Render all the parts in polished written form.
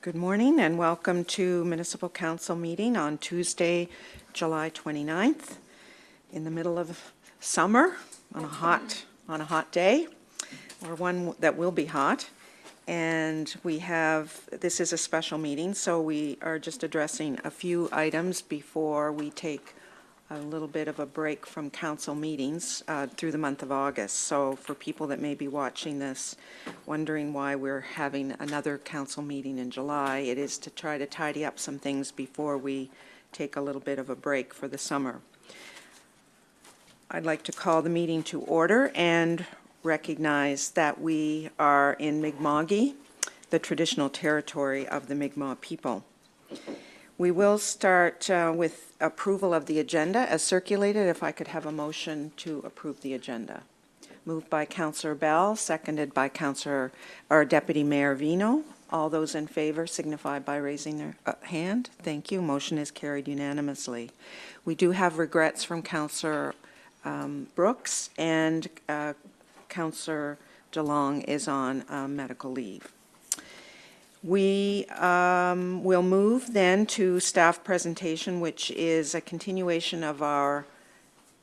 Good morning and welcome to Municipal Council meeting on Tuesday, July 29th, in the middle of summer on a hot day, or one that will be hot. And this is a special meeting, so we are just addressing a few items before we take a little bit of a break from council meetings through the month of August. So for people that may be watching this, wondering why we're having another council meeting in July, it is to try to tidy up some things before we take a little bit of a break for the summer. I'd like to call the meeting to order and recognize that we are in Mi'kma'ki, the traditional territory of the Mi'kmaq people. We will start with approval of the agenda as circulated. If I could have a motion to approve the agenda. Moved by Councillor Bell, seconded by Deputy Mayor Vino. All those in favor signify by raising their hand. Thank you. Motion is carried unanimously. We do have regrets from Councillor Brooks, and Councillor DeLong is on medical leave. We will move then to staff presentation, which is a continuation of our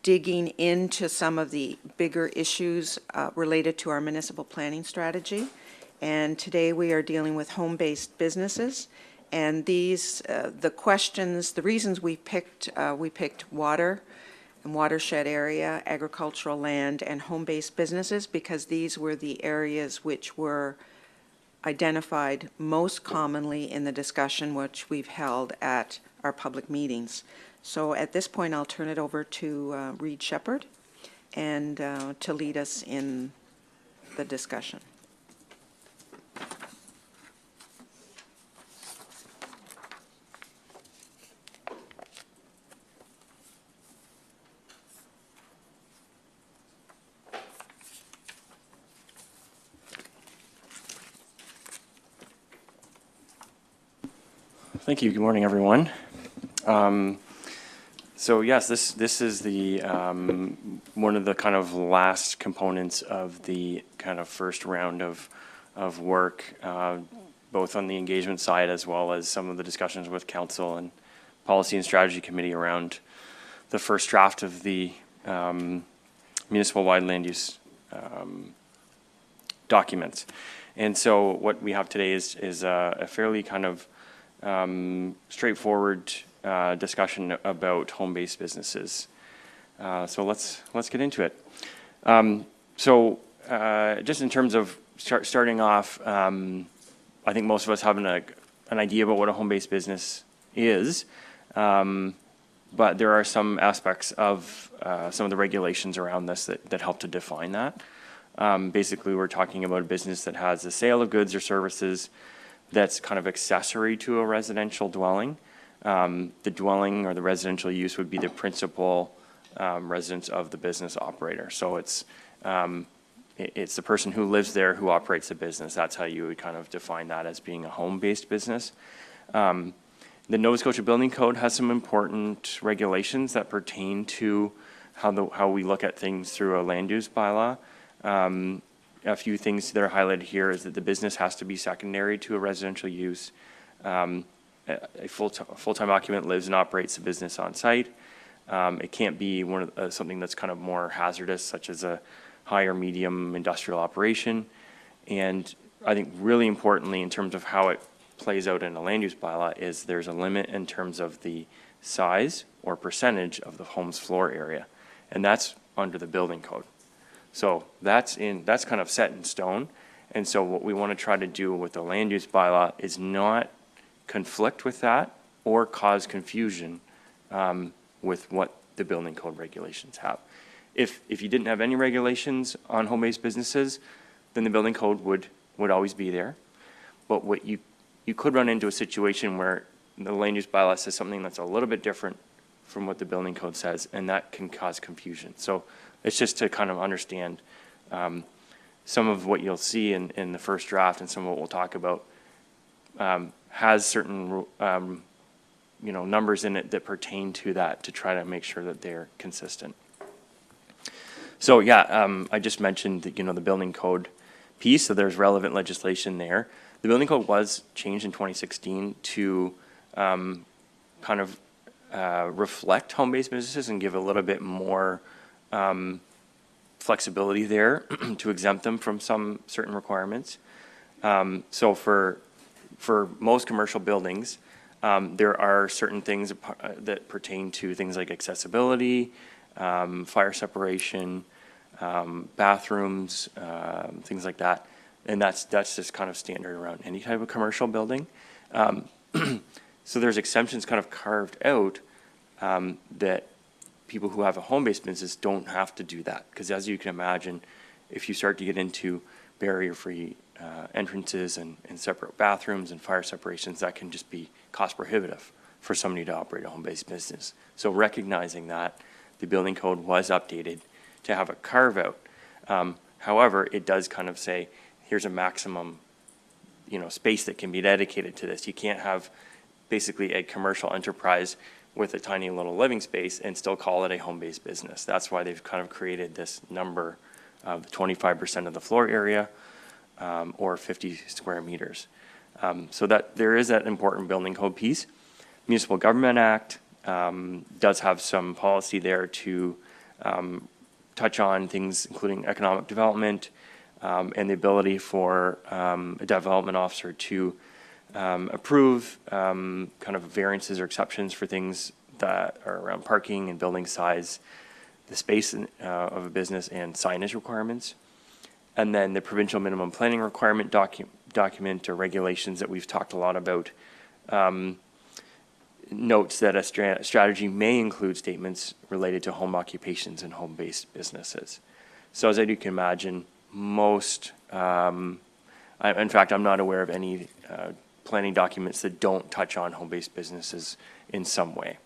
digging into some of the bigger issues related to our municipal planning strategy. And today we are dealing with home-based businesses. And these, the questions, the reasons we picked water and watershed area, agricultural land, and home-based businesses, because these were the areas which were identified most commonly in the discussion which we've held at our public meetings. So at this point, I'll turn it over to Reed Shepherd and to lead us in the discussion. Thank you. Good morning, everyone. So yes, this is the one of the kind of last components of the kind of first round of work, both on the engagement side as well as some of the discussions with council and policy and strategy committee around the first draft of the municipal-wide land use documents. And so what we have today is a fairly kind of straightforward discussion about home-based businesses. So let's get into it. Just in terms of starting off, I think most of us have an idea about what a home-based business is, but there are some aspects of some of the regulations around this that help to define that. Basically, we're talking about a business that has a sale of goods or services that's kind of accessory to a residential dwelling. The dwelling or the residential use would be the principal residence of the business operator. So it's the person who lives there who operates the business. That's how you would kind of define that as being a home-based business. The Nova Scotia Building Code has some important regulations that pertain to how we look at things through a land use bylaw. A few things that are highlighted here is that the business has to be secondary to a residential use. A full-time occupant lives and operates the business on site. It can't be something that's kind of more hazardous, such as a high or medium industrial operation. And I think really importantly, in terms of how it plays out in a land use bylaw, is there's a limit in terms of the size or percentage of the home's floor area, and that's under the building code. So that's kind of set in stone. And so what we want to try to do with the land use bylaw is not conflict with that or cause confusion with what the building code regulations have. If you didn't have any regulations on home-based businesses, then the building code would always be there. But what you could run into a situation where the land use bylaw says something that's a little bit different from what the building code says, and that can cause confusion. So it's just to kind of understand some of what you'll see in the first draft and some of what we'll talk about has certain numbers in it that pertain to that, to try to make sure that they're consistent. So yeah, I just mentioned the building code piece, so there's relevant legislation there. The building code was changed in 2016 to kind of reflect home-based businesses and give a little bit more flexibility there to exempt them from some certain requirements. So for most commercial buildings, there are certain things that pertain to things like accessibility, fire separation, bathrooms, things like that. And that's just kind of standard around any type of commercial building. So there's exemptions kind of carved out that people who have a home-based business don't have to do that. Because as you can imagine, if you start to get into barrier-free entrances and separate bathrooms and fire separations, that can just be cost prohibitive for somebody to operate a home-based business. So recognizing that, the building code was updated to have a carve-out. However, it does kind of say, here's a maximum, space that can be dedicated to this. You can't have basically a commercial enterprise with a tiny little living space and still call it a home-based business. That's why they've kind of created this number of 25% of the floor area or 50 square meters. So that there is that important building code piece. Municipal Government Act does have some policy there to touch on things including economic development and the ability for a development officer to approve kind of variances or exceptions for things that are around parking and building size, the space of a business, and signage requirements. And then the provincial minimum planning requirement document or regulations that we've talked a lot about notes that a strategy may include statements related to home occupations and home-based businesses. So as you can imagine, most, in fact, I'm not aware of any planning documents that don't touch on home-based businesses in some way.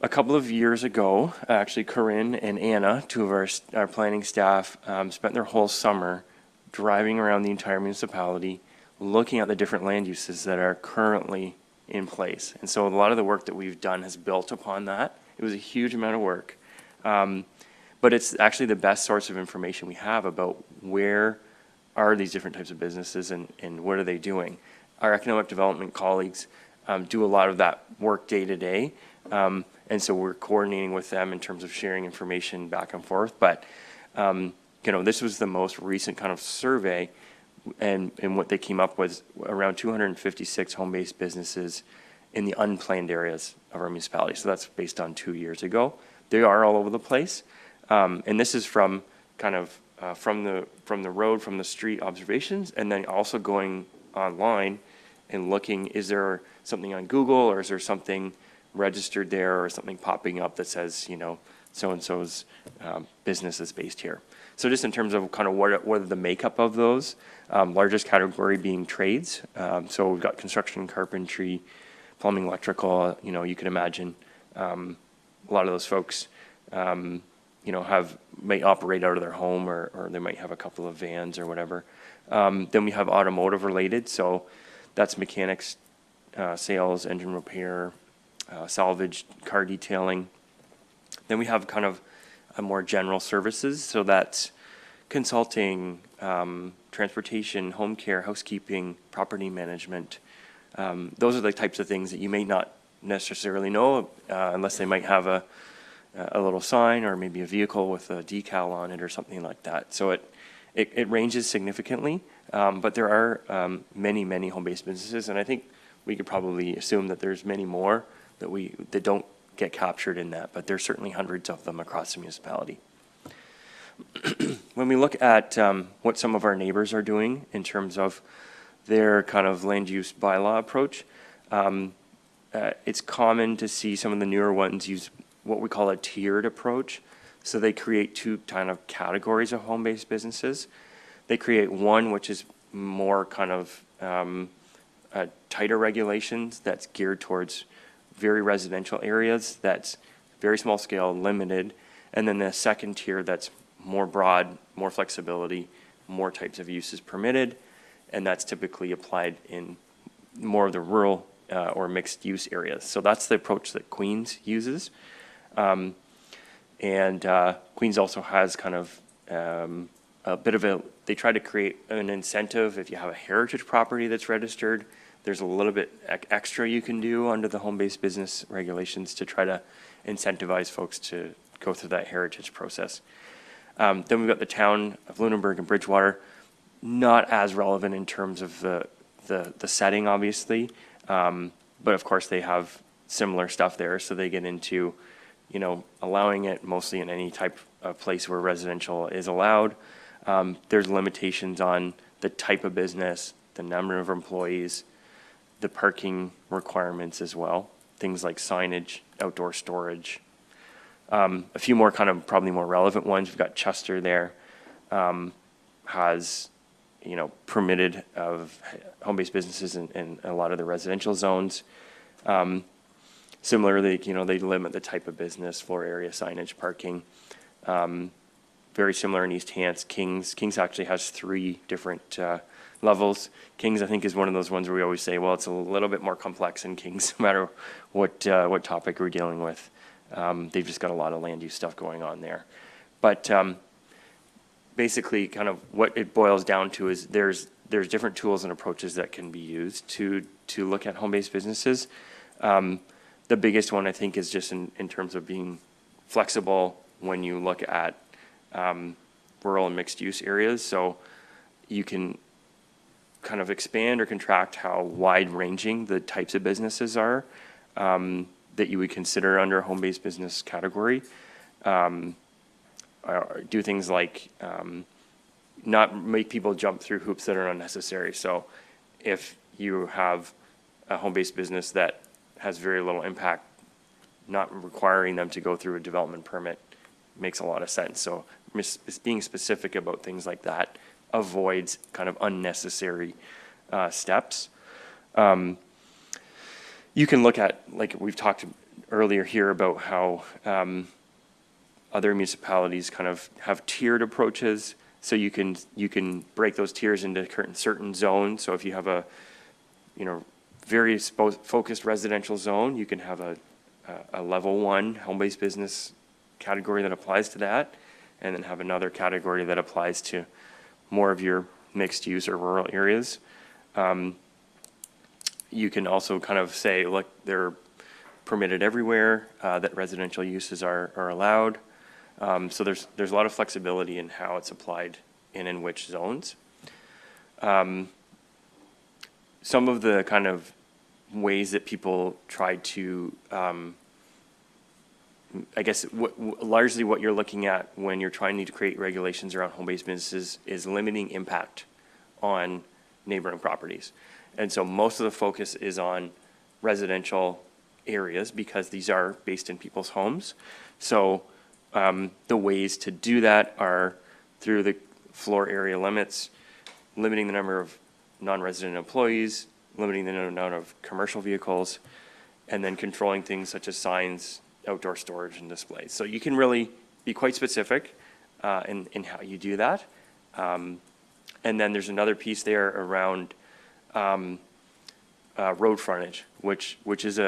A couple of years ago, actually Corinne and Anna, two of our planning staff, spent their whole summer driving around the entire municipality, looking at the different land uses that are currently in place. And so a lot of the work that we've done has built upon that. It was a huge amount of work. But it's actually the best source of information we have about where are these different types of businesses and what are they doing. Our economic development colleagues do a lot of that work day to day. And so we're coordinating with them in terms of sharing information back and forth. But, this was the most recent kind of survey, and what they came up with around 256 home-based businesses in the unplanned areas of our municipality. So that's based on 2 years ago. They are all over the place. And this is from kind of from the road, from the street observations, and then also going online and looking, is there something on Google, or is there something registered there, or something popping up that says, so-and-so's business is based here. So just in terms of kind of what are the makeup of those, largest category being trades. So we've got construction, carpentry, plumbing, electrical. You can imagine a lot of those folks may operate out of their home, or they might have a couple of vans or whatever. Then we have automotive related, so that's mechanics, sales, engine repair, salvage, car detailing. Then we have kind of a more general services, so that's consulting, transportation, home care, housekeeping, property management. Those are the types of things that you may not necessarily know unless they might have a little sign or maybe a vehicle with a decal on it or something like that. So it ranges significantly, but there are many home-based businesses, and I think we could probably assume that there's many more that don't get captured in that, but there's certainly hundreds of them across the municipality. When we look at what some of our neighbors are doing in terms of their kind of land use bylaw approach, it's common to see some of the newer ones use what we call a tiered approach. So they create two kind of categories of home-based businesses. They create one which is more kind of tighter regulations that's geared towards very residential areas, that's very small scale, limited, and then the second tier that's more broad, more flexibility, more types of uses permitted, and that's typically applied in more of the rural or mixed use areas. So that's the approach that Queens uses. And Queens also has kind of they try to create an incentive. If you have a heritage property that's registered, there's a little bit extra you can do under the home-based business regulations to try to incentivize folks to go through that heritage process. Then we've got the town of Lunenburg and Bridgewater, not as relevant in terms of the setting, obviously, but of course they have similar stuff there, so they get into, you know, allowing it mostly in any type of place where residential is allowed. There's limitations on the type of business, the number of employees, the parking requirements as well, things like signage, outdoor storage. A few more kind of probably more relevant ones. We've got Chester there, has, you know, permitted of home-based businesses in a lot of the residential zones. Similarly, you know, they limit the type of business, floor area, signage, parking. Very similar in East Hants. Kings actually has 3 different levels. Kings, I think, is one of those ones where we always say, well, it's a little bit more complex in Kings, no matter what topic we're dealing with. They've just got a lot of land use stuff going on there. But basically, kind of what it boils down to is there's different tools and approaches that can be used to look at home-based businesses. The biggest one, I think, is just in terms of being flexible when you look at rural and mixed-use areas. So you can kind of expand or contract how wide-ranging the types of businesses are that you would consider under a home-based business category. Do things like not make people jump through hoops that are unnecessary. So if you have a home-based business that has very little impact, not requiring them to go through a development permit makes a lot of sense. So being specific about things like that avoids kind of unnecessary steps. You can look at, like we've talked earlier here about how other municipalities kind of have tiered approaches. So you can break those tiers into certain zones. So if you have a, you know, very focused residential zone, you can have a level 1 home-based business category that applies to that, and then have another category that applies to more of your mixed use or rural areas. You can also kind of say, look, they're permitted everywhere, that residential uses are allowed. So there's a lot of flexibility in how it's applied and in which zones. Some of the kind of ways that people try to, I guess, largely what you're looking at when you're trying to create regulations around home-based businesses is limiting impact on neighboring properties. And so most of the focus is on residential areas because these are based in people's homes. So the ways to do that are through the floor area limits, limiting the number of non-resident employees, limiting the amount of commercial vehicles, and then controlling things such as signs, outdoor storage, and displays. So you can really be quite specific in how you do that. And then there's another piece there around road frontage, which is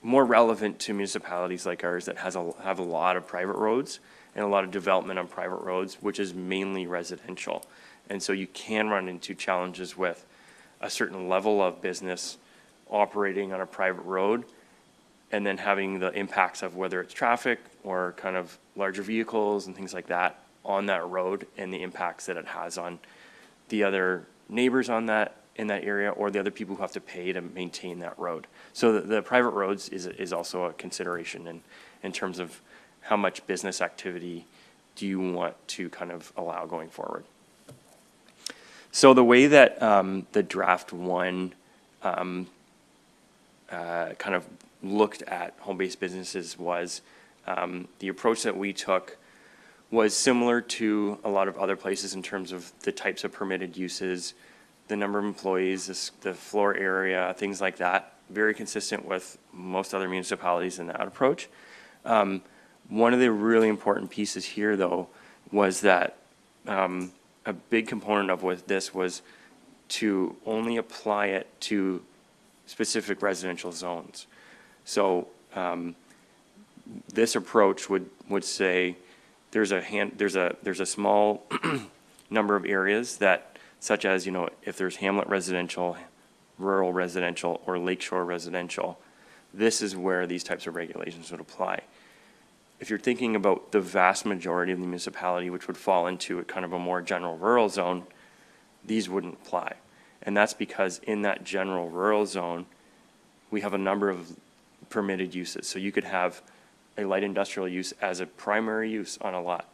more relevant to municipalities like ours that have a lot of private roads and a lot of development on private roads, which is mainly residential. And so you can run into challenges with a certain level of business operating on a private road and then having the impacts of whether it's traffic or kind of larger vehicles and things like that on that road and the impacts that it has on the other neighbors on that in that area or the other people who have to pay to maintain that road. So the private roads is also a consideration in terms of how much business activity do you want to kind of allow going forward. So the way that the draft 1 kind of looked at home-based businesses was the approach that we took was similar to a lot of other places in terms of the types of permitted uses, the number of employees, the floor area, things like that. Very consistent with most other municipalities in that approach. One of the really important pieces here, though, was that a big component of this was to only apply it to specific residential zones. So this approach would say there's a small number of areas that, such as, if there's hamlet residential, rural residential, or lakeshore residential, this is where these types of regulations would apply. If you're thinking about the vast majority of the municipality, which would fall into a kind of a more general rural zone, these wouldn't apply. And that's because in that general rural zone, we have a number of permitted uses. So you could have a light industrial use as a primary use on a lot.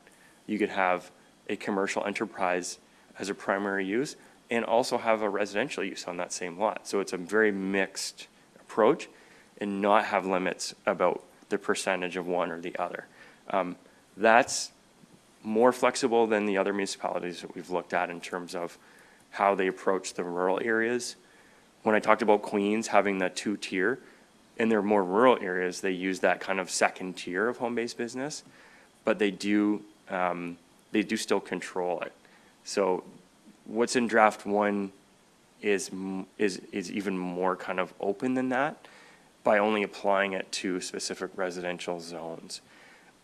You could have a commercial enterprise as a primary use and also have a residential use on that same lot. So it's a very mixed approach and not have limits about the percentage of one or the other. That's more flexible than the other municipalities that we've looked at in terms of how they approach the rural areas. When I talked about Queens having that 2-tier, in their more rural areas, they use that kind of second tier of home-based business, but they do still control it. So what's in draft 1 is even more kind of open than that by only applying it to specific residential zones.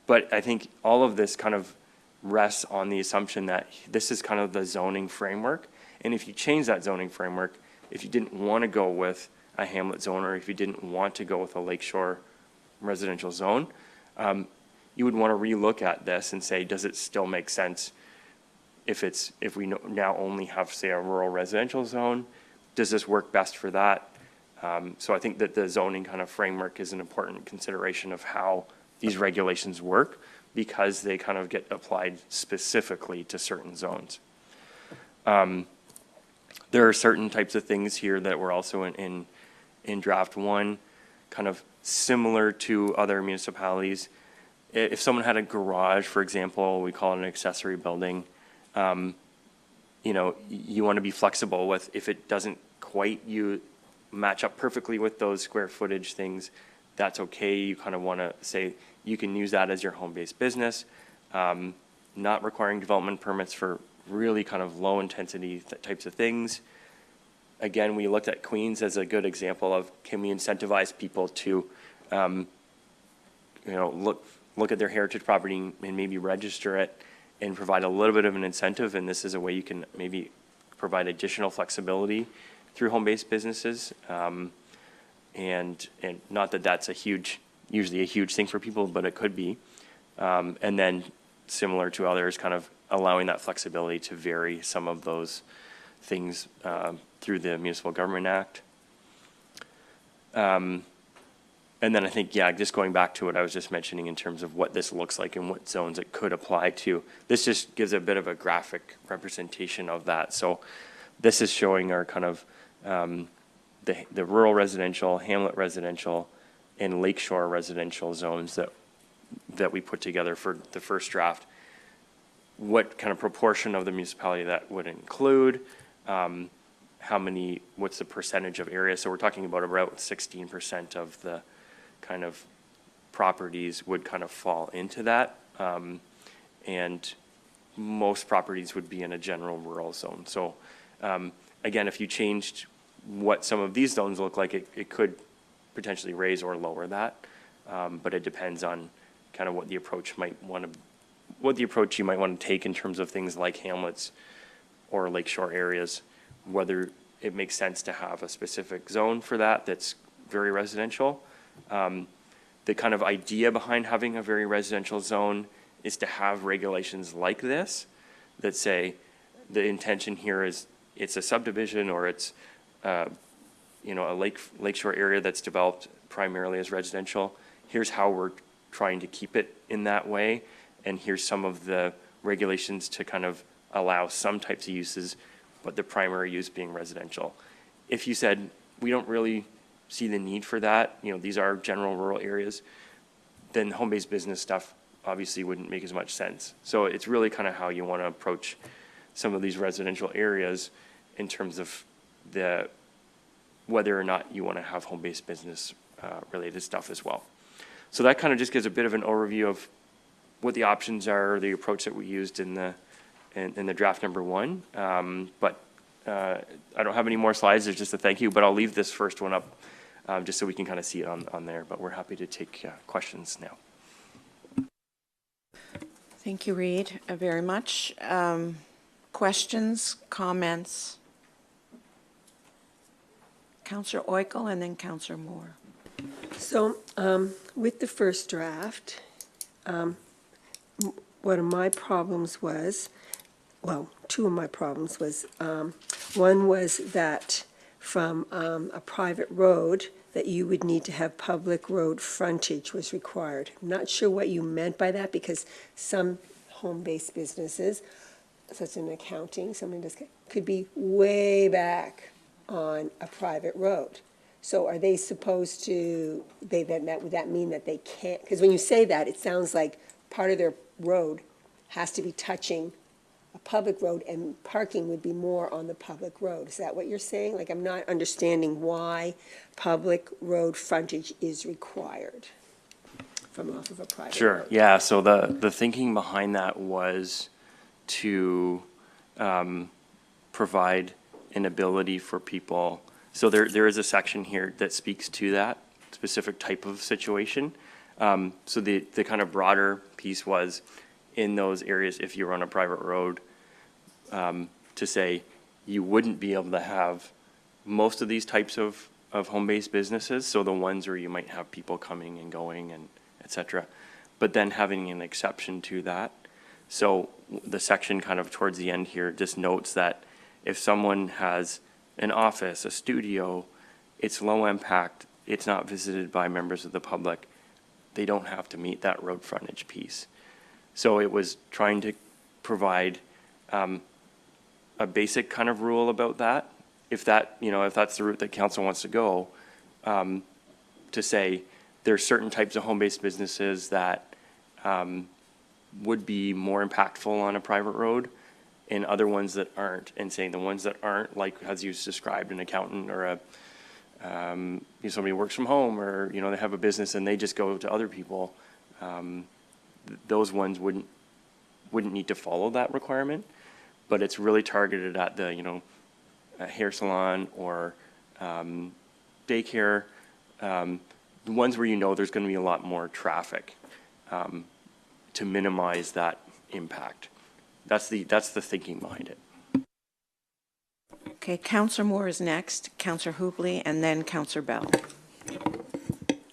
But I think all of this kind of rests on the assumption that this is kind of the zoning framework. And if you change that zoning framework, if you didn't want to go with a hamlet zone, or if you didn't want to go with a lakeshore residential zone, you would want to relook at this and say, does it still make sense if we now only have, say, a rural residential zone? Does this work best for that? So I think that the zoning kind of framework is an important consideration of how these regulations work, because they kind of get applied specifically to certain zones. There are certain types of things here that were also in draft 1, kind of similar to other municipalities. If someone had a garage, for example, we call it an accessory building, you want to be flexible with, if it doesn't quite match up perfectly with those square footage things, that's okay. You kind of want to say you can use that as your home-based business, not requiring development permits for really kind of low intensity types of things. Again, we looked at Queens as a good example of, can we incentivize people to, look at their heritage property and maybe register it and provide a little bit of an incentive. And this is a way you can maybe provide additional flexibility through home-based businesses. And not that that's usually a huge thing for people, but it could be. And then similar to others, kind of allowing that flexibility to vary some of those things through the Municipal Government Act. And then I think, just going back to what I was just mentioning in terms of what this looks like and what zones it could apply to, this just gives a bit of a graphic representation of that. So this is showing our kind of the rural residential, hamlet residential, and lakeshore residential zones that we put together for the first draft. What kind of proportion of the municipality that would include, what's the percentage of area? So we're talking about 16% of the kind of properties would kind of fall into that. And most properties would be in a general rural zone. So again, if you changed what some of these zones look like, it could potentially raise or lower that. But it depends on kind of what the approach you might want to take in terms of things like hamlets or lakeshore areas, whether it makes sense to have a specific zone for that's very residential. The kind of idea behind having a very residential zone is to have regulations like this that say the intention here is it's a subdivision, or it's a lakeshore area that's developed primarily as residential. Here's how we're trying to keep it in that way, and here's some of the regulations to kind of allow some types of uses, but the primary use being residential. If you said, we don't really see the need for that, these are general rural areas, then home-based business stuff obviously wouldn't make as much sense. So it's really kind of how you want to approach some of these residential areas in terms of whether or not you want to have home-based business related stuff as well. So that kind of just gives a bit of an overview of what the options are, or the approach that we used in the draft number 1. But I don't have any more slides. There's just a thank you, but I'll leave this first one up just so we can kind of see it on there. But we're happy to take questions now. Thank you, Reid, very much. Questions, comments? Councillor Oikel and then Councillor Moore. So, with the first draft, one of my problems was, well, two of my problems was, one was that from a private road, that you would need to have public road frontage was required. I'm not sure what you meant by that, because some home-based businesses, such as in accounting, somebody does, could be way back on a private road. So are they supposed to, would that mean that they can't? Because when you say that, it sounds like part of their road has to be touching a public road, and parking would be more on the public road. Is that what you're saying? Like, I'm not understanding why public road frontage is required from off of a private road. Sure, yeah, so the thinking behind that was to provide an ability for people. So there is a section here that speaks to that specific type of situation. So the kind of broader piece was in those areas, if you're on a private road, to say you wouldn't be able to have most of these types of home-based businesses. So the ones where you might have people coming and going and et cetera, but then having an exception to that. So the section kind of towards the end here just notes that if someone has an office, a studio, it's low impact, it's not visited by members of the public, they don't have to meet that road frontage piece. So it was trying to provide a basic kind of rule about that. If that, if that's the route that council wants to go, to say there's certain types of home-based businesses that would be more impactful on a private road, and other ones that aren't, and saying the ones that aren't, like as you described, an accountant or a somebody who works from home, or they have a business and they just go to other people, those ones wouldn't need to follow that requirement. But it's really targeted at the a hair salon or daycare, the ones where there's going to be a lot more traffic, to minimize that impact. That's the thinking behind it. Okay, Councillor Moore is next, Councillor Hubley, and then Councillor Bell.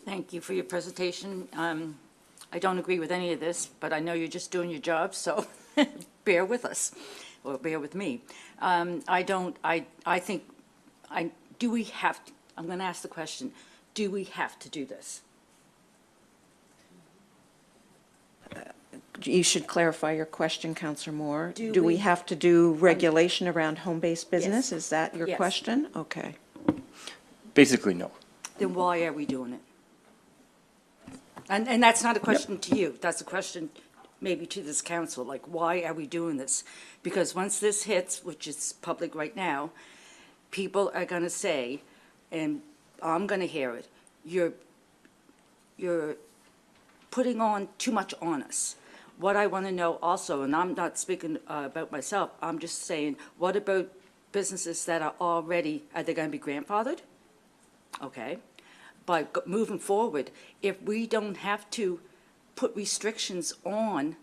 Thank you for your presentation. I don't agree with any of this, but I know you're just doing your job, so bear with us, or bear with me. Do we have to, I'm going to ask the question, do we have to do this? You should clarify your question, Councillor Moore. Do Do we we- have to do regulation around home-based business? Yes. Is that your Yes. question? Okay. Basically, no. Then why are we doing it? And that's not a question to you, that's a question maybe to this council, like, why are we doing this? Because once this hits, which is public right now, people are gonna say, and I'm gonna hear it, you're putting on too much on us. What I wanna know also, and I'm not speaking about myself, I'm just saying, what about businesses that are they gonna be grandfathered? Okay. But moving forward, if we don't have to put restrictions on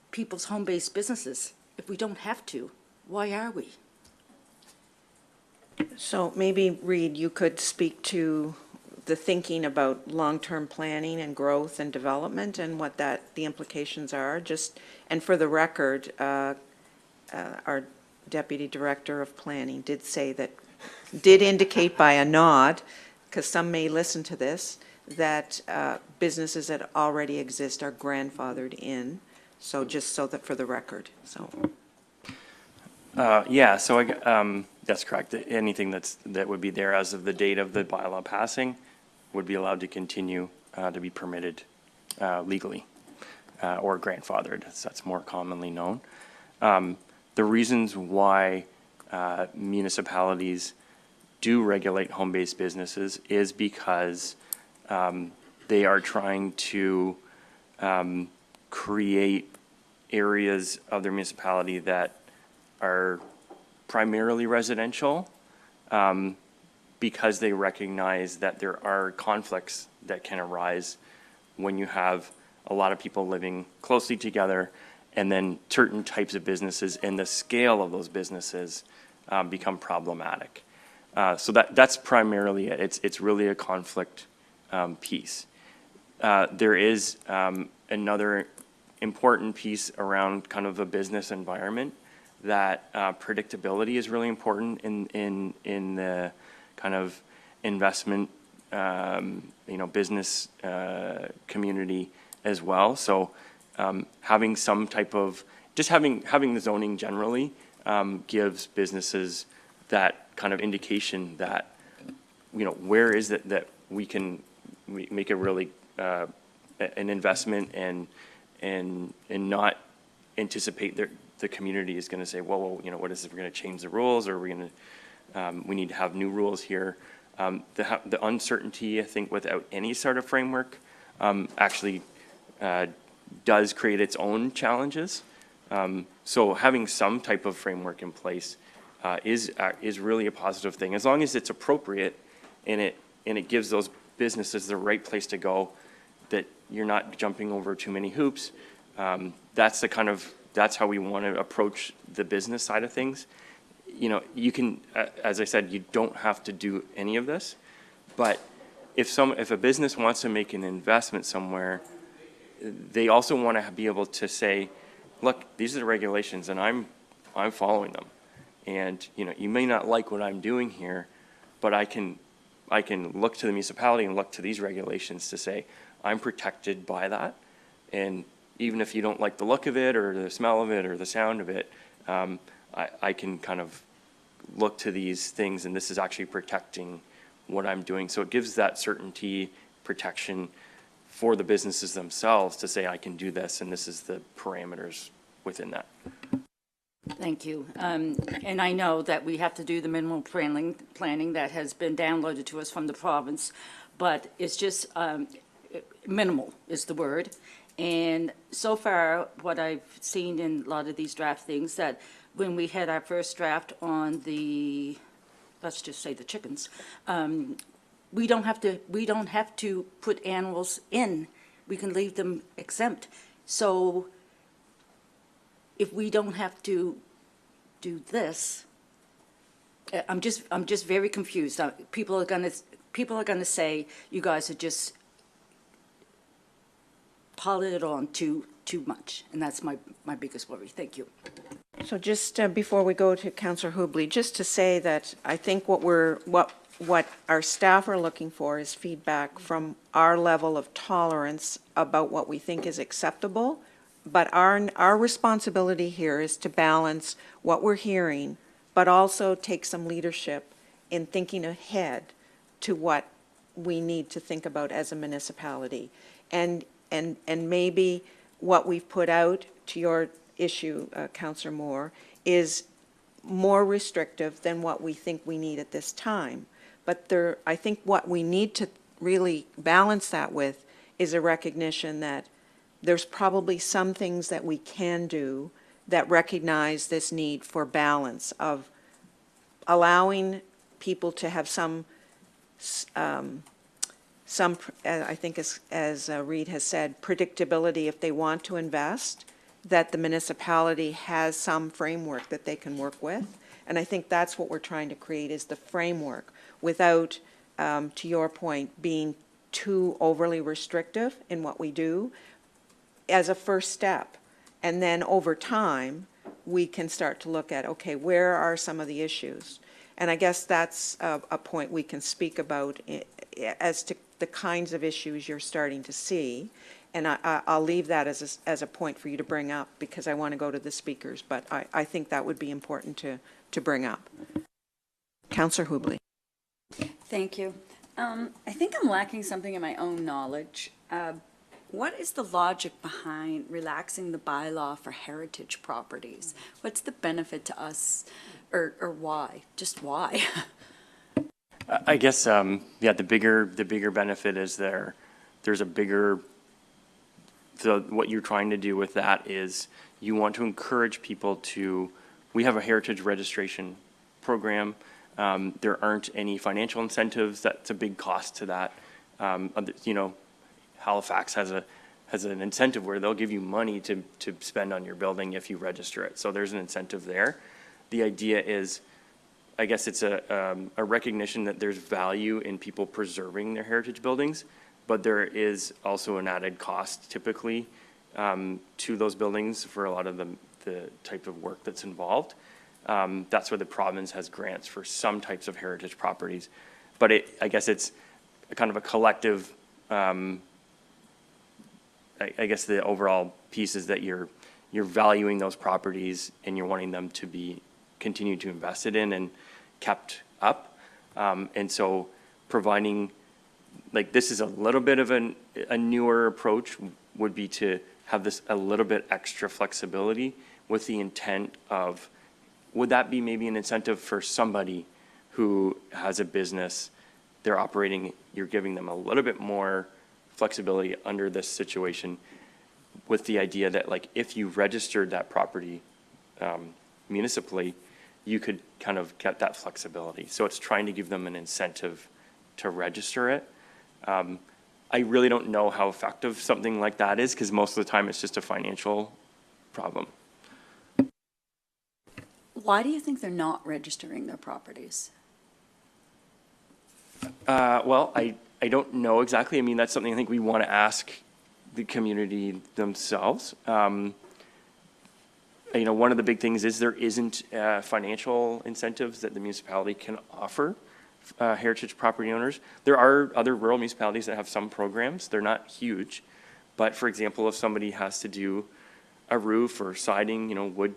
people's home-based businesses, if we don't have to, why are we? So maybe, Reid, you could speak to the thinking about long-term planning and growth and development and what the implications are. And for the record, our Deputy Director of Planning did indicate by a nod, because some may listen to this, that businesses that already exist are grandfathered in. So just so that for the record, so. Yeah, so that's correct. Anything that would be there as of the date of the bylaw passing would be allowed to continue to be permitted legally, or grandfathered, as that's more commonly known. The reasons why municipalities do regulate home-based businesses is because they are trying to create areas of their municipality that are primarily residential, because they recognize that there are conflicts that can arise when you have a lot of people living closely together and then certain types of businesses and the scale of those businesses become problematic. So that's primarily it. It's really a conflict piece. There is another important piece around kind of a business environment, that predictability is really important in the kind of investment, business community as well. So having some type of, just having the zoning generally gives businesses that kind of indication that, where is it that we can make a really an investment and not anticipate the community is going to say, well, what is it? We're going to change the rules, or we're going to we need to have new rules here. The uncertainty, I think, without any sort of framework, actually does create its own challenges. So having some type of framework in place is really a positive thing, as long as it's appropriate and it gives those businesses the right place to go, that you're not jumping over too many hoops. That's how we want to approach the business side of things. You can, as I said, you don't have to do any of this, but if a business wants to make an investment somewhere, they also want to be able to say, look, these are the regulations and I'm following them. And, you may not like what I'm doing here, but I can look to the municipality and look to these regulations to say, I'm protected by that. And even if you don't like the look of it or the smell of it or the sound of it, I can kind of look to these things, and this is actually protecting what I'm doing. So it gives that certainty, protection for the businesses themselves to say, I can do this, and this is the parameters within that. Thank you. And I know that we have to do the minimal planning that has been downloaded to us from the province, but it's just minimal is the word. And so far, what I've seen in a lot of these draft things, that when we had our first draft on the, let's just say the chickens, we don't have to put animals in. We can leave them exempt. So if we don't have to do this, I'm just very confused. People are gonna say you guys are just piling it on too much, and that's my biggest worry. Thank you. So just before we go to Councillor Hubley, just to say that I think what our staff are looking for is feedback from our level of tolerance about what we think is acceptable. But our responsibility here is to balance what we're hearing, but also take some leadership in thinking ahead to what we need to think about as a municipality. And maybe what we've put out to your issue, Councillor Moore, is more restrictive than what we think we need at this time. But I think what we need to really balance that with is a recognition that there's probably some things that we can do that recognize this need for balance of allowing people to have some, I think as Reid has said, predictability if they want to invest, that the municipality has some framework that they can work with. And I think that's what we're trying to create, is the framework without, to your point, being too overly restrictive in what we do, as a first step. And then over time, we can start to look at, okay, where are some of the issues? And I guess that's a point we can speak about as to the kinds of issues you're starting to see. And I'll leave that as a point for you to bring up, because I want to go to the speakers, but I think that would be important to bring up. Councillor Hubley. Thank you. I think I'm lacking something in my own knowledge. What is the logic behind relaxing the bylaw for heritage properties? What's the benefit to us, or why? Just why? I guess, the bigger benefit is there's a bigger, what you're trying to do with that is you want to encourage people to, we have a heritage registration program. There aren't any financial incentives. That's a big cost to that. Halifax has has an incentive where they'll give you money to spend on your building if you register it. So there's an incentive there. The idea is, I guess it's a recognition that there's value in people preserving their heritage buildings, but there is also an added cost typically to those buildings for a lot of the type of work that's involved. That's where the province has grants for some types of heritage properties. But I guess it's kind of a collective, I guess the overall piece is that you're valuing those properties and you're wanting them to be continued to invested in and kept up. And so providing, like, this is a little bit of a newer approach would be to have this a little bit extra flexibility with the intent of, would that be maybe an incentive for somebody who has a business, they're operating, you're giving them a little bit more flexibility under this situation with the idea that, like, if you registered that property municipally, you could kind of get that flexibility. So it's trying to give them an incentive to register it. I really don't know how effective something like that is, because most of the time it's just a financial problem. Why do you think they're not registering their properties? Well, I don't know exactly. I mean, that's something I think we want to ask the community themselves. You know, one of the big things is there isn't financial incentives that the municipality can offer heritage property owners. There are other rural municipalities that have some programs. They're not huge. But for example, if somebody has to do a roof or siding, you know, wood,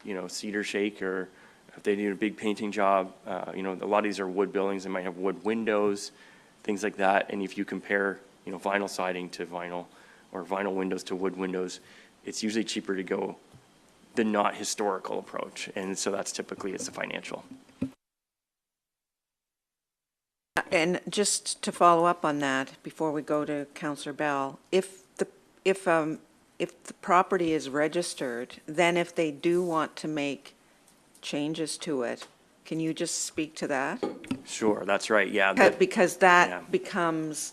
you know, cedar shake, or if they do a big painting job, you know, a lot of these are wood buildings. They might have wood windows, things like that. And if you compare, you know, vinyl siding to vinyl, or vinyl windows to wood windows, it's usually cheaper to go the not historical approach. And so that's typically, it's the financial. And just to follow up on that, before we go to Councillor Bell, if the property is registered, then if they do want to make changes to it, can you just speak to that? Sure, that's right, yeah. Because Yeah. that becomes,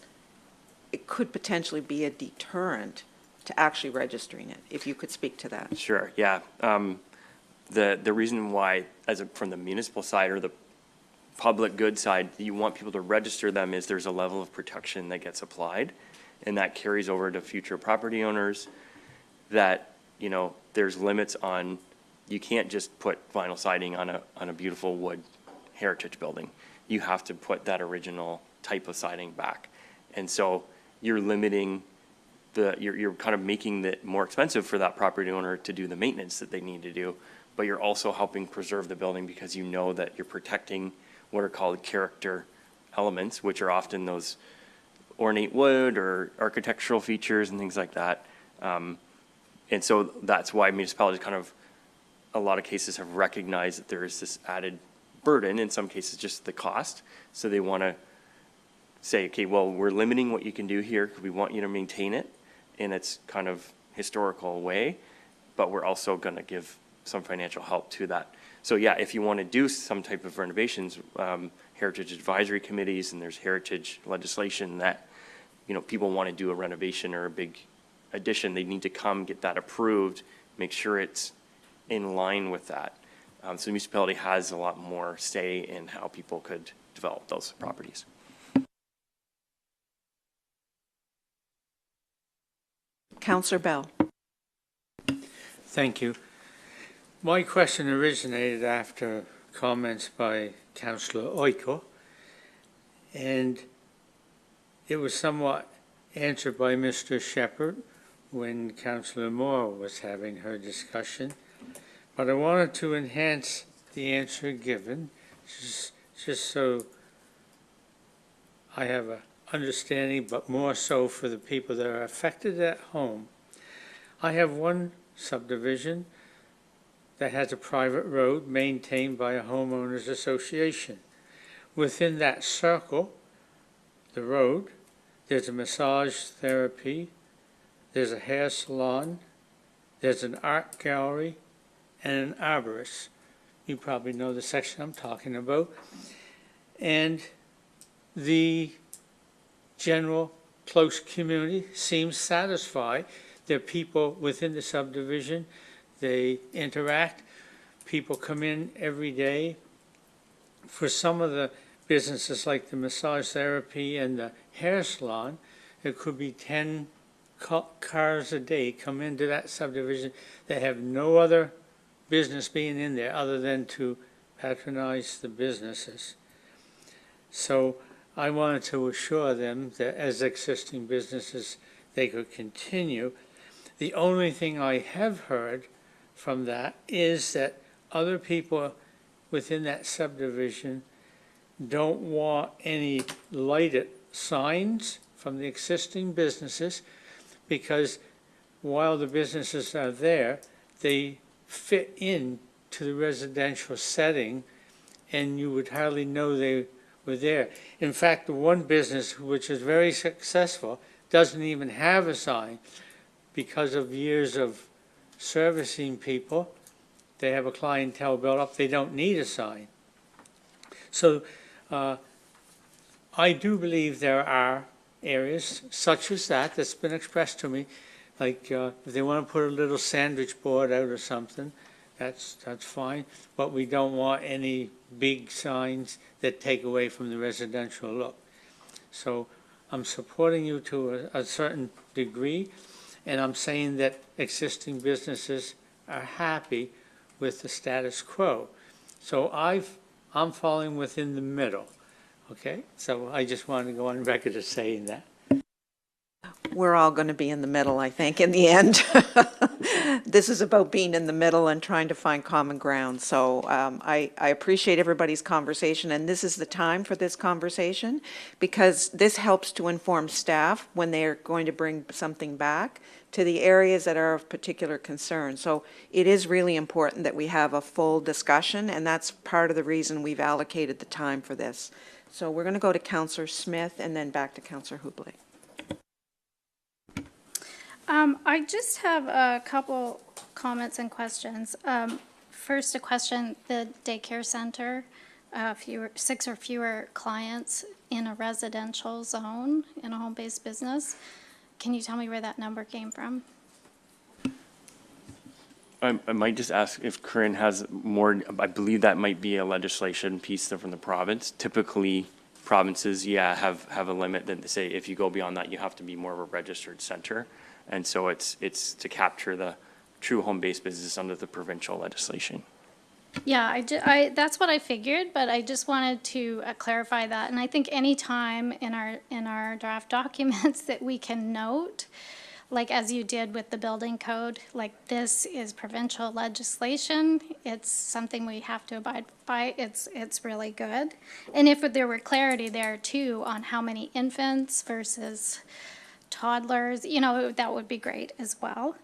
it could potentially be a deterrent to actually registering it, if you could speak to that. Sure, yeah. The reason why, from the municipal side or the public good side, you want people to register them is there's a level of protection that gets applied, and that carries over to future property owners, that, you know, there's limits on, you can't just put vinyl siding on a beautiful wood heritage building. You have to put that original type of siding back. And so you're limiting you're kind of making it more expensive for that property owner to do the maintenance that they need to do, but you're also helping preserve the building because you know that you're protecting what are called character elements, which are often those ornate wood or architectural features and things like that. And so that's why municipalities kind of, a lot of cases have recognized that there is this added burden, in some cases just the cost. So they want to say, okay, well, we're limiting what you can do here because we want you to maintain it in its kind of historical way, but we're also going to give some financial help to that. So yeah, if you want to do some type of renovations, heritage advisory committees, and there's heritage legislation that, you know, people want to do a renovation or a big addition, they need to come get that approved, make sure it's in line with that. So the municipality has a lot more say in how people could develop those properties. Councillor Bell. Thank you. My question originated after comments by Councillor Oiko, and it was somewhat answered by Mr. Shepherd when Councillor Moore was having her discussion. But I wanted to enhance the answer given, just so I have an understanding, but more so for the people that are affected at home. I have one subdivision that has a private road maintained by a homeowners association. Within that circle, the road, there's a massage therapy, there's a hair salon, there's an art gallery, and an arborist. You probably know the section I'm talking about. And the general close community, seems satisfied. There are people within the subdivision, they interact, people come in every day. For some of the businesses like the massage therapy and the hair salon, it could be 10 cars a day come into that subdivision that have no other business being in there other than to patronize the businesses. So I wanted to assure them that as existing businesses, they could continue. The only thing I have heard from that is that other people within that subdivision don't want any lighted signs from the existing businesses, because while the businesses are there, they fit in to the residential setting and you would hardly know they were there. In fact, the one business which is very successful doesn't even have a sign because of years of servicing people. They have a clientele built up, they don't need a sign. So I do believe there are areas such as that that's been expressed to me, like if they want to put a little sandwich board out or something, that's fine, but we don't want any big signs that take away from the residential look. So I'm supporting you to a certain degree, and I'm saying that existing businesses are happy with the status quo. So I'm falling within the middle, okay? So I just wanted to go on record as saying that. We're all going to be in the middle, I think, in the end. This is about being in the middle and trying to find common ground. So I appreciate everybody's conversation, and this is the time for this conversation, because this helps to inform staff when they're going to bring something back to the areas that are of particular concern. So it is really important that we have a full discussion, and that's part of the reason we've allocated the time for this. So we're going to go to Councillor Smith and then back to Councillor Hubley. I just have a couple comments and questions. First, a question: the daycare center, 6 or fewer clients in a residential zone in a home-based business. Can you tell me where that number came from? I might just ask if Corinne has more. I believe that might be a legislation piece from the province. Typically, provinces, have a limit that they say if you go beyond that, you have to be more of a registered center. And so it's to capture the true home-based business under the provincial legislation. Yeah, that's what I figured, but I just wanted to clarify that. And I think any time in our draft documents that we can note, like as you did with the building code, like this is provincial legislation, it's something we have to abide by, it's really good. And if there were clarity there too on how many infants versus toddlers, that would be great as well.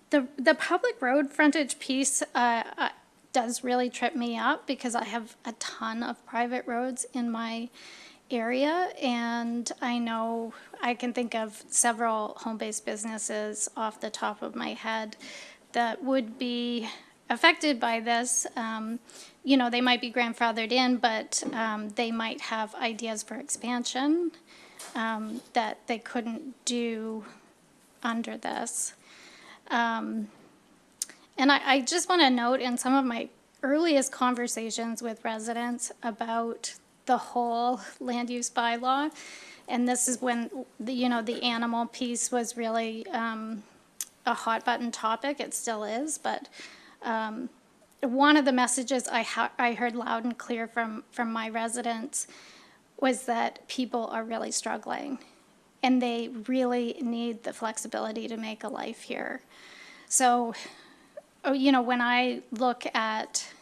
The public road frontage piece does really trip me up, because I have a ton of private roads in my area, and I know I can think of several home-based businesses off the top of my head that would be affected by this. They might be grandfathered in, but they might have ideas for expansion that they couldn't do under this. And I just want to note, in some of my earliest conversations with residents about the whole land use bylaw, and this is when the animal piece was really a hot button topic. It still is, but one of the messages I heard loud and clear from my residents was that people are really struggling, and they really need the flexibility to make a life here. So, when I look at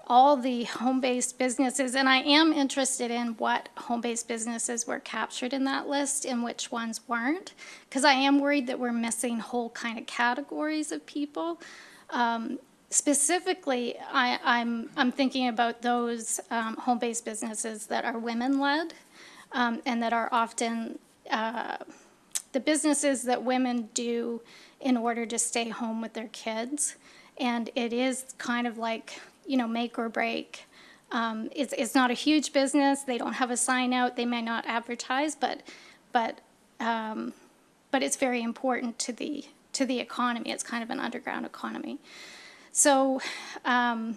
all the home-based businesses, and I am interested in what home-based businesses were captured in that list and which ones weren't, because I am worried that we're missing whole kind of categories of people. Specifically, I'm thinking about those home-based businesses that are women-led, and that are often the businesses that women do in order to stay home with their kids. And it is kind of like, make or break It's not a huge business. They don't have a sign out. They may not advertise, but it's very important to the economy. It's kind of an underground economy. So I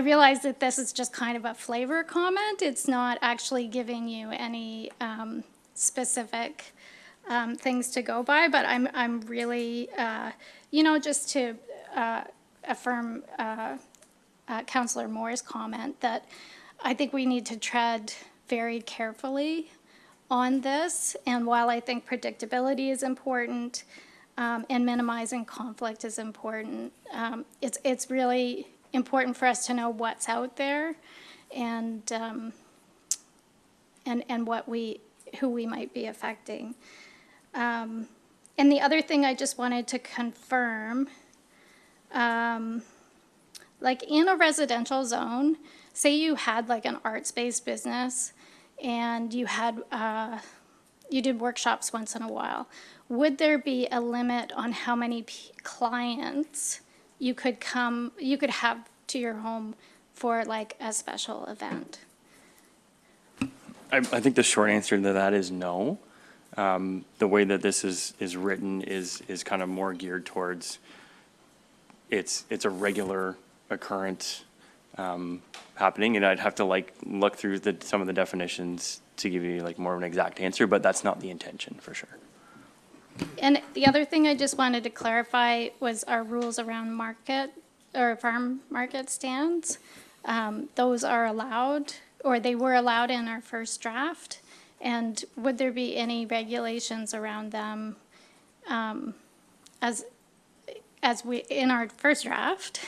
realize that this is just kind of a flavor comment. It's not actually giving you any specific things to go by, but I'm really, just to affirm Councillor Moore's comment that I think we need to tread very carefully on this. And while I think predictability is important and minimizing conflict is important, it's really important for us to know what's out there and who we might be affecting. And the other thing I just wanted to confirm, like in a residential zone, say you had like an arts-based business and you had, you did workshops once in a while, would there be a limit on how many clients you could have to your home for like a special event? I think the short answer to that is no. The way that this is written is kind of more geared towards it's a regular occurrence happening, and I'd have to look through some of the definitions to give you more of an exact answer, but that's not the intention for sure. And the other thing I just wanted to clarify was our rules around market or farm market stands. Those are allowed, or they were allowed in our first draft. And would there be any regulations around them as we, in our first draft,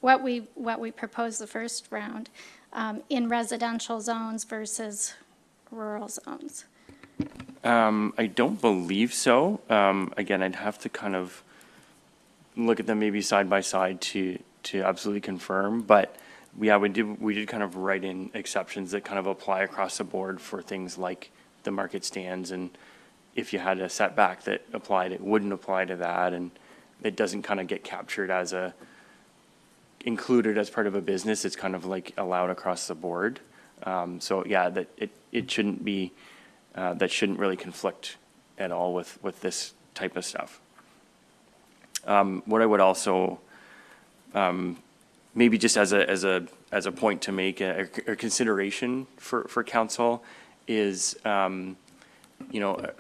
what we proposed the first round in residential zones versus rural zones? I don't believe so. Again, I'd have to kind of look at them maybe side by side to absolutely confirm. But yeah, we did kind of write in exceptions that kind of apply across the board for things like the market stands, and if you had a setback that applied, it wouldn't apply to that, and it doesn't kind of get captured as included as part of a business. It's kind of allowed across the board. So yeah, that it shouldn't be. That shouldn't really conflict at all with this type of stuff. What I would also, maybe just as a point to make, a consideration for council is, I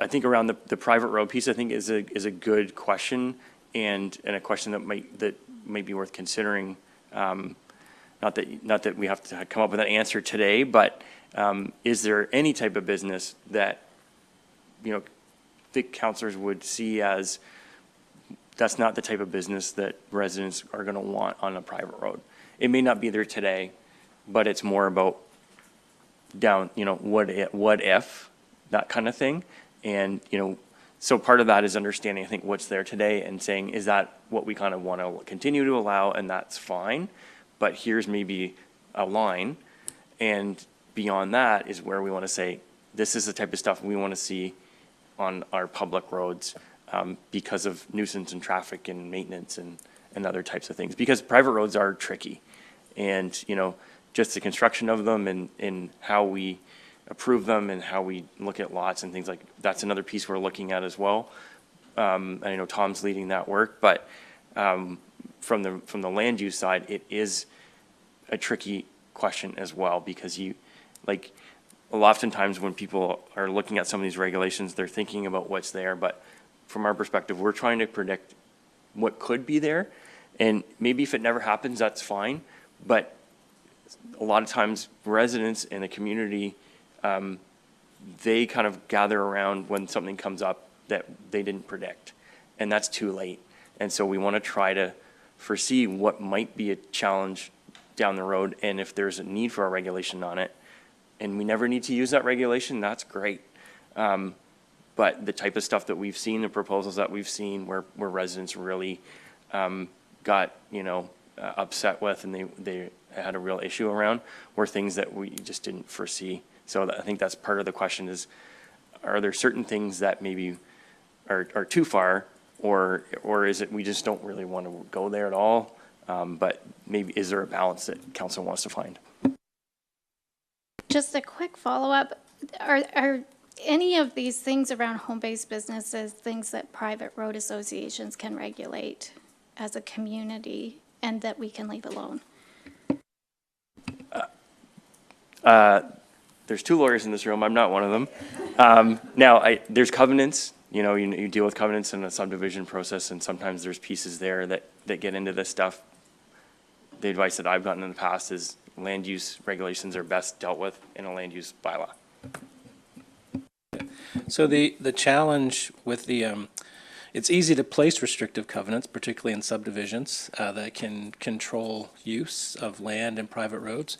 think around the private road piece, I think is a good question and a question that might be worth considering. Not that we have to come up with an answer today, but is there any type of business that, the councillors would see as that's not the type of business that residents are going to want on a private road? It may not be there today, but it's more about what if, that kind of thing. And, so part of that is understanding, I think, what's there today and saying, is that what we kind of want to continue to allow? And that's fine. But here's maybe a line. And beyond that is where we want to say, this is the type of stuff we want to see on our public roads because of nuisance and traffic and maintenance and other types of things. Because private roads are tricky. And, just the construction of them and how we approve them and how we look at lots and things like that's another piece we're looking at as well. And I know Tom's leading that work, but from the land use side, it is a tricky question as well, because oftentimes when people are looking at some of these regulations, they're thinking about what's there, but from our perspective, we're trying to predict what could be there. And maybe if it never happens, that's fine. But a lot of times residents in the community, they kind of gather around when something comes up that they didn't predict, and that's too late. And so we want to try to foresee what might be a challenge down the road, and if there's a need for a regulation on it, and we never need to use that regulation, that's great. But the type of stuff that we've seen, the proposals that we've seen where residents really got, upset with and they had a real issue around were things that we just didn't foresee. So I think that's part of the question is, are there certain things that maybe are too far, or is it we just don't really want to go there at all? But maybe is there a balance that council wants to find? Just a quick follow-up. Are any of these things around home-based businesses things that private road associations can regulate as a community and that we can leave alone? There's two lawyers in this room. I'm not one of them. There's covenants. You deal with covenants in a subdivision process, and sometimes there's pieces there that get into this stuff. The advice that I've gotten in the past is land use regulations are best dealt with in a land use bylaw. So the challenge with it's easy to place restrictive covenants, particularly in subdivisions, that can control use of land and private roads,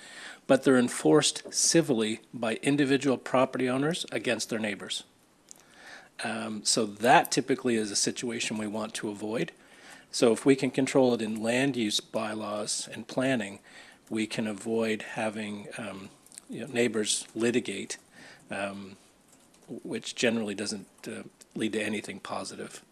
but they're enforced civilly by individual property owners against their neighbors. So that typically is a situation we want to avoid. So if we can control it in land use bylaws and planning, we can avoid having neighbors litigate, which generally doesn't lead to anything positive.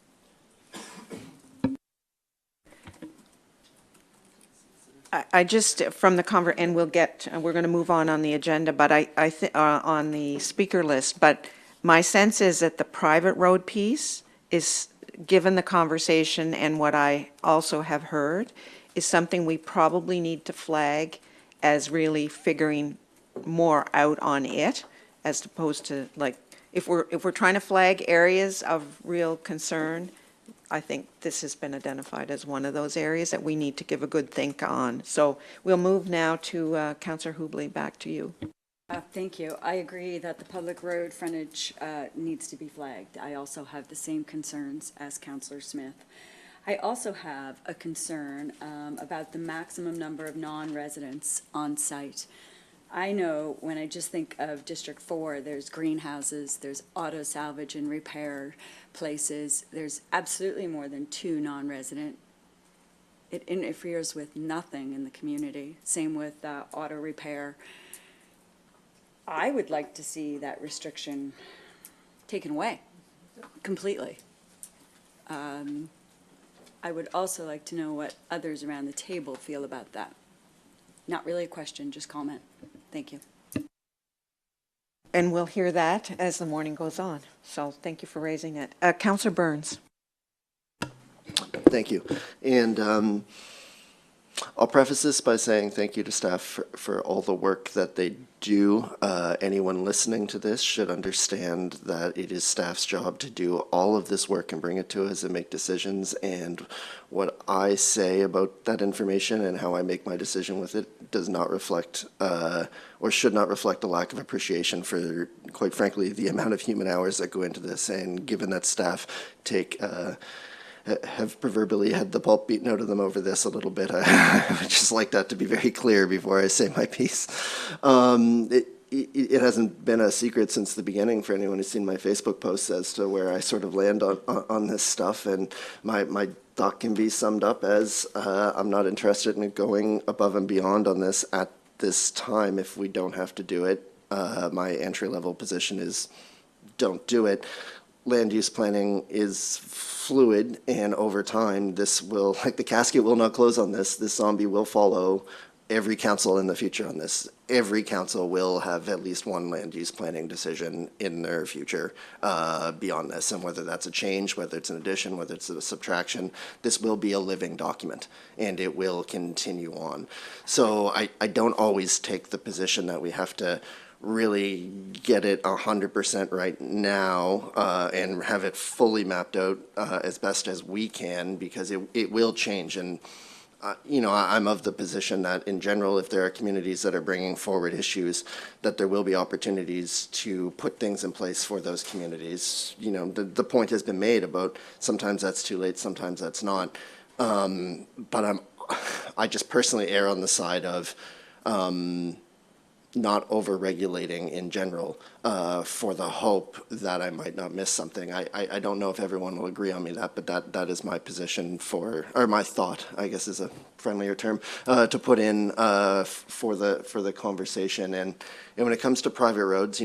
I just, from the and we're going to move on the agenda, but I think, on the speaker list, but my sense is that the private road piece is, given the conversation and what I also have heard, is something we probably need to flag as really figuring more out on it, as opposed to, like, if we're trying to flag areas of real concern, I think this has been identified as one of those areas that we need to give a good think on. So we'll move now to Councillor Hubley, back to you. Thank you. I agree that the public road frontage needs to be flagged. I also have the same concerns as Councillor Smith. I also have a concern about the maximum number of non-residents on site. I know when I just think of District 4, there's greenhouses, there's auto salvage and repair places. There's absolutely more than 2 non-resident. It interferes with nothing in the community. Same with auto repair. I would like to see that restriction taken away completely. I would also like to know what others around the table feel about that. Not really a question, just comment. Thank you. And we'll hear that as the morning goes on. So thank you for raising it. Councillor Burns. Thank you. And I'll preface this by saying thank you to staff for all the work that they do. Anyone listening to this should understand that it is staff's job to do all of this work and bring it to us and make decisions. And what I say about that information and how I make my decision with it does not reflect or should not reflect a lack of appreciation for, quite frankly, the amount of human hours that go into this. And given that staff have proverbially had the pulp beaten out of them over this a little bit, I would just like that to be very clear before I say my piece. It hasn't been a secret since the beginning for anyone who's seen my Facebook posts as to where I sort of land on this stuff, and my thought can be summed up as I'm not interested in going above and beyond on this at this time if we don't have to do it. My entry-level position is don't do it. Land use planning is fluid, and over time, this will, like the casket will not close on this. This zombie will follow every council in the future on this. Every council will have at least one land use planning decision in their future beyond this, and whether that's a change, whether it's an addition, whether it's a subtraction, this will be a living document, and it will continue on. So I don't always take the position that we have to really get it 100% right now and have it fully mapped out as best as we can, because it will change. And I'm of the position that in general, if there are communities that are bringing forward issues, that there will be opportunities to put things in place for those communities. The point has been made about sometimes that's too late, sometimes that's not. But I just personally err on the side of not over-regulating in general for the hope that I might not miss something. I don't know if everyone will agree on me but that is my position or my thought, I guess is a friendlier term, to put in for the conversation. And when it comes to private roads,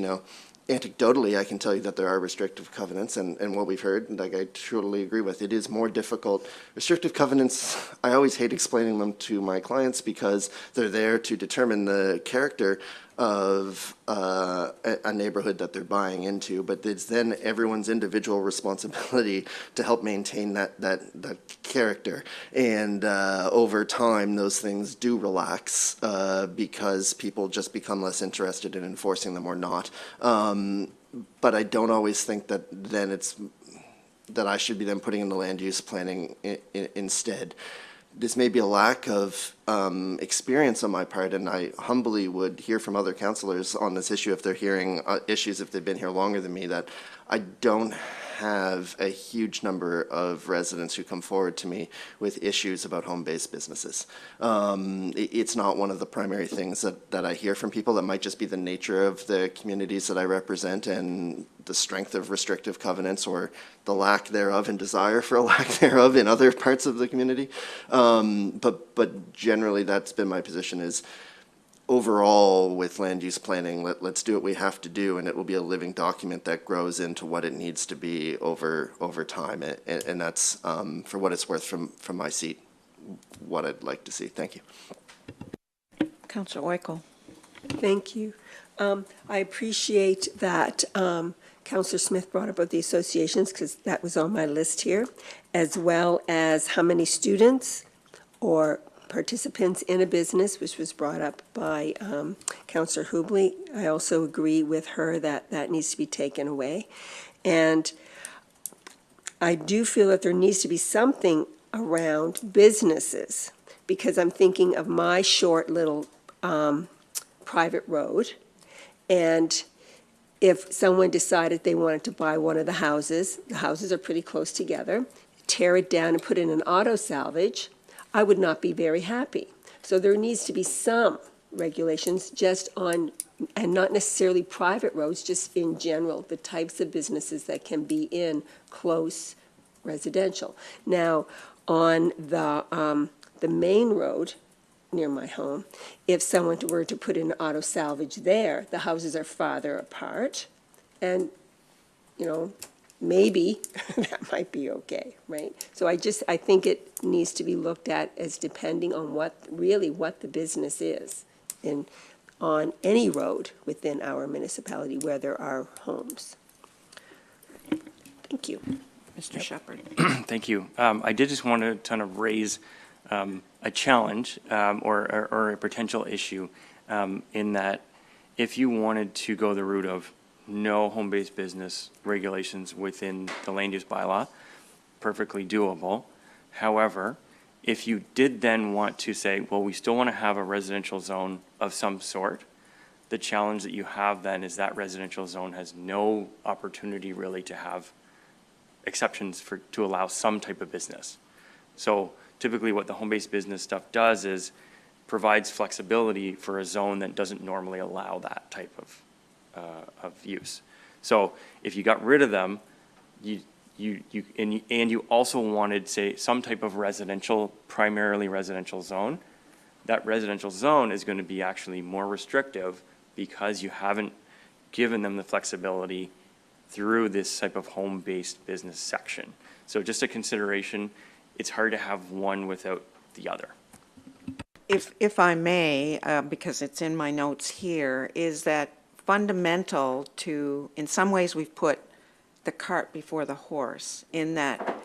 anecdotally, I can tell you that there are restrictive covenants, and what we've heard, like I totally agree with, it is more difficult. Restrictive covenants, I always hate explaining them to my clients because they're there to determine the character of a neighborhood that they're buying into, but it's then everyone's individual responsibility to help maintain that character. And over time, those things do relax because people just become less interested in enforcing them or not. But I don't always think that then that I should be then putting in the land use planning instead. This may be a lack of experience on my part, and I humbly would hear from other councillors on this issue if they're hearing issues, if they've been here longer than me, that I don't have a huge number of residents who come forward to me with issues about home-based businesses. It's not one of the primary things that I hear from people. That might just be the nature of the communities that I represent and the strength of restrictive covenants or the lack thereof and desire for a lack thereof in other parts of the community. But generally that's been my position is, overall, with land use planning, let's do what we have to do, and it will be a living document that grows into what it needs to be over time. And that's, for what it's worth from my seat, what I'd like to see. Thank you. Councillor Oikel. Thank you. I appreciate that Councillor Smith brought about the associations, because that was on my list here, as well as how many students or participants in a business, which was brought up by Councillor Hubley. I also agree with her that that needs to be taken away. And I do feel that there needs to be something around businesses, because I'm thinking of my short little private road, and if someone decided they wanted to buy one of the houses are pretty close together, tear it down and put in an auto salvage, I would not be very happy. So there needs to be some regulations just on, and not necessarily private roads, just in general, the types of businesses that can be in close residential. Now, on the main road near my home, if someone were to put in auto salvage there, the houses are farther apart, and, you know, maybe that might be okay, right? So I think it needs to be looked at as depending on what the business is on any road within our municipality where there are homes. Thank you. Mr. Shepherd. Thank you. I did just want to kind of raise a challenge or a potential issue in that if you wanted to go the route of no home-based business regulations within the land use bylaw, perfectly doable. However, if you did then want to say, well, we still want to have a residential zone of some sort, the challenge that you have then is that residential zone has no opportunity really to have exceptions to allow some type of business. So typically what the home-based business stuff does is provides flexibility for a zone that doesn't normally allow that type of use. So if you got rid of them, you also wanted, say, some type of residential, primarily residential zone, that residential zone is going to be actually more restrictive because you haven't given them the flexibility through this type of home-based business section. So just a consideration, it's hard to have one without the other. If I may, because it's in my notes here, is that fundamental to, in some ways we've put the cart before the horse, in that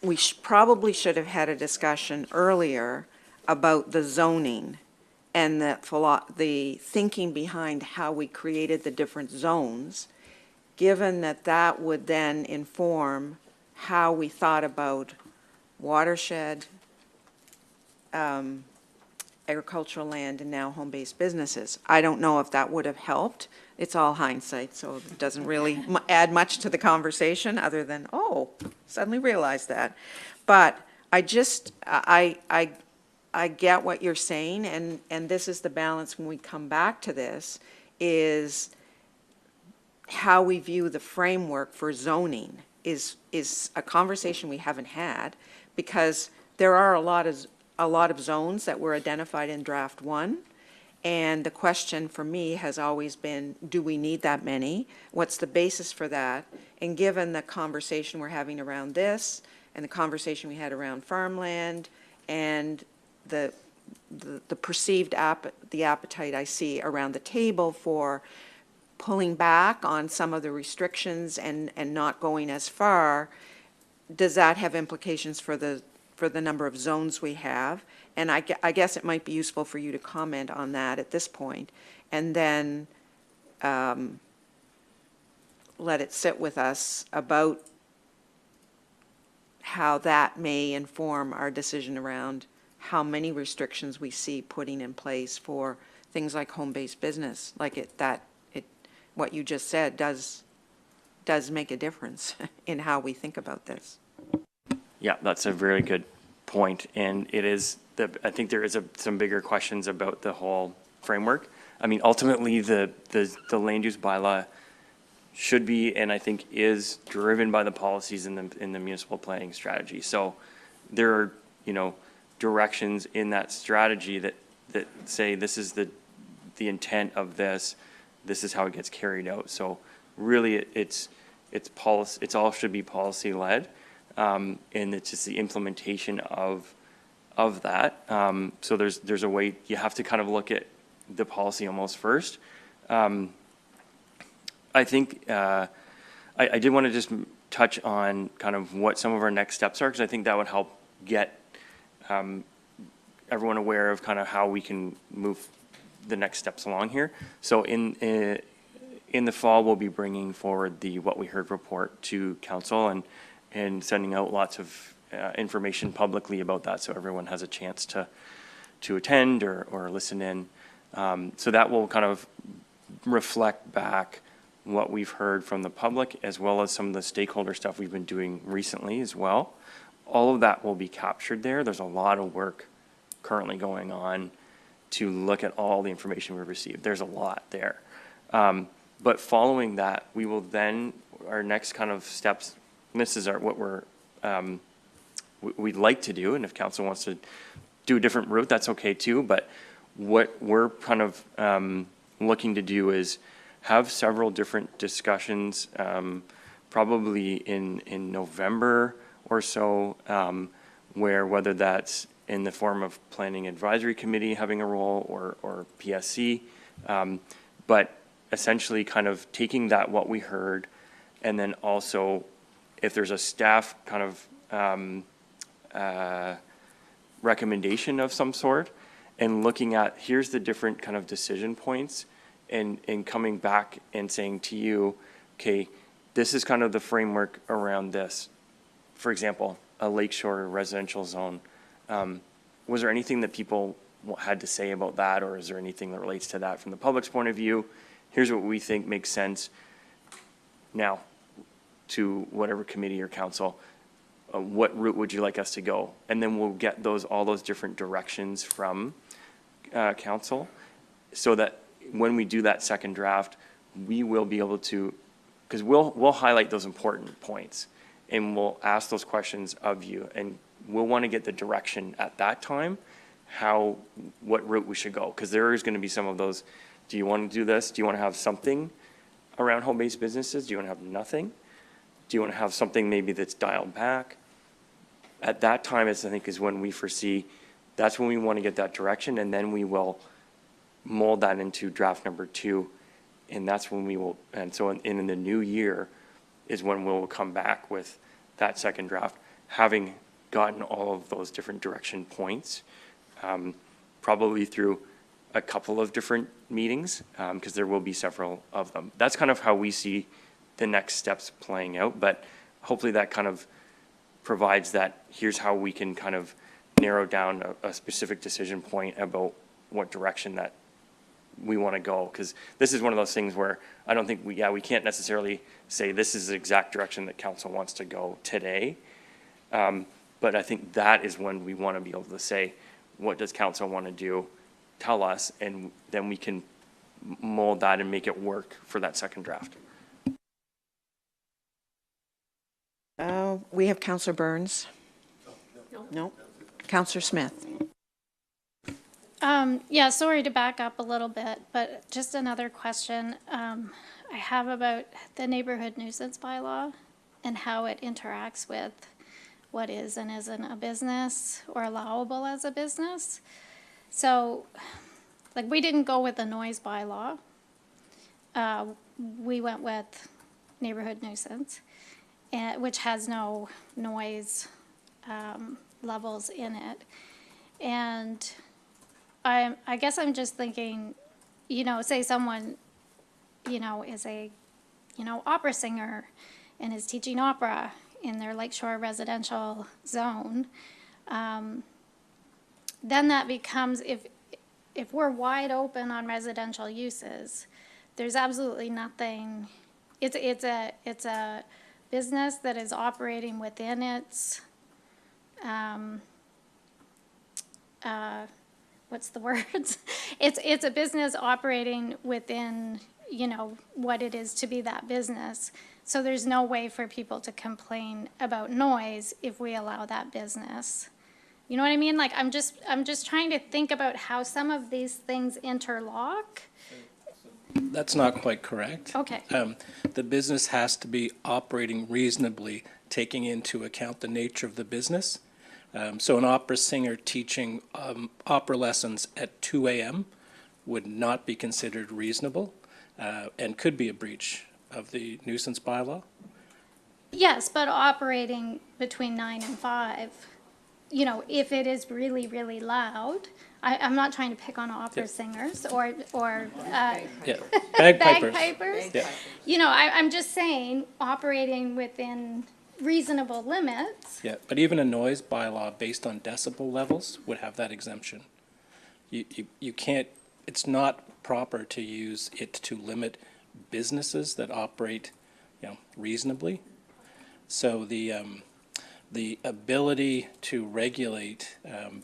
we probably should have had a discussion earlier about the zoning and the thinking behind how we created the different zones, given that that would then inform how we thought about watershed, agricultural land, and now home-based businesses. I don't know if that would have helped. It's all hindsight, so it doesn't really add much to the conversation other than, oh, suddenly realized that. But I just, I get what you're saying, and this is the balance when we come back to this, is how we view the framework for zoning is a conversation we haven't had, because there are a lot of zones that were identified in draft 1. And the question for me has always been, do we need that many? What's the basis for that? And given the conversation we're having around this, and the conversation we had around farmland, and the the perceived the appetite I see around the table for pulling back on some of the restrictions and not going as far, does that have implications for the number of zones we have? And I guess it might be useful for you to comment on that at this point, and then let it sit with us about how that may inform our decision around how many restrictions we see putting in place for things like home-based business, like what you just said does make a difference in how we think about this. Yeah, that's a very good point, and it is I think there is some bigger questions about the whole framework. I mean, ultimately, the land use bylaw should be, and I think is, driven by the policies in the municipal planning strategy. So there are, directions in that strategy that say this is the intent of this is how it gets carried out. So really it's policy, it's all should be policy led, and it's just the implementation of that. So there's a way you have to kind of look at the policy almost first. I think I did want to just touch on kind of what some of our next steps are, because I think that would help get everyone aware of kind of how we can move the next steps along here. So in the fall, we'll be bringing forward the What We Heard report to council and sending out lots of information publicly about that, so everyone has a chance to attend or listen in. So that will kind of reflect back what we've heard from the public, as well as some of the stakeholder stuff we've been doing recently as well. All of that will be captured there. There's a lot of work currently going on to look at all the information we've received. There's a lot there. But following that, we will then, our next kind of steps, and this is what we'd like to do, and if council wants to do a different route, that's okay too, but what we're kind of looking to do is have several different discussions, probably in November or so, where whether that's in the form of Planning Advisory Committee having a role or PSC, but essentially kind of taking that what we heard, and then also if there's a staff kind of recommendation of some sort, and looking at here's the different kind of decision points, and coming back and saying to you, okay, this is kind of the framework around this. For example, a lakeshore residential zone. Was there anything that people had to say about that, or is there anything that relates to that from the public's point of view? Here's what we think makes sense now to whatever committee or council. What route would you like us to go? And then we'll get all those different directions from council, so that when we do that second draft, we will be able to, because we'll highlight those important points, and we'll ask those questions of you, and we'll want to get the direction at that time, what route we should go, because there is going to be some of those. Do you want to do this? Do you want to have something around home-based businesses? Do you want to have nothing? Do you want to have something maybe that's dialed back? At that time, I think is when we foresee, that's when we want to get that direction, and then we will mold that into draft number 2, and that's when we will, and so in the new year is when we'll come back with that second draft, having gotten all of those different direction points, probably through a couple of different meetings, because there will be several of them. That's kind of how we see the next steps playing out, but hopefully that kind of provides that here's how we can kind of narrow down a specific decision point about what direction that we want to go, because this is one of those things where I don't think we can't necessarily say this is the exact direction that council wants to go today, but I think that is when we want to be able to say, what does council want to do? Tell us, and then we can mold that and make it work for that second draft. We have Councillor Burns. No. Councillor Smith. Yeah, sorry to back up a little bit, but just another question I have about the neighborhood nuisance bylaw and how it interacts with what is and isn't a business or allowable as a business. So, like, we didn't go with the noise bylaw. We went with neighborhood nuisance, which has no noise levels in it. And I guess I'm just thinking, you know, say someone, you know, is a, you know, opera singer and is teaching opera in their Lakeshore residential zone, then that becomes, if we're wide open on residential uses, there's absolutely nothing, it's a business that is operating within its, what's the words? It's a business operating within, you know, what it is to be that business. So there's no way for people to complain about noise if we allow that business. You know what I mean? Like, I'm just trying to think about how some of these things interlock. That's not quite correct. Okay. The business has to be operating reasonably, taking into account the nature of the business. So an opera singer teaching opera lessons at 2 a.m. would not be considered reasonable and could be a breach of the nuisance bylaw. Yes, but operating between 9 and 5, you know, if it is really, really loud, I'm not trying to pick on opera singers or Yeah, bagpipers. bagpipers. Yeah. You know, I'm just saying, operating within reasonable limits. Yeah, but even a noise bylaw based on decibel levels would have that exemption. You can't, it's not proper to use it to limit businesses that operate, you know, reasonably. So the ability to regulate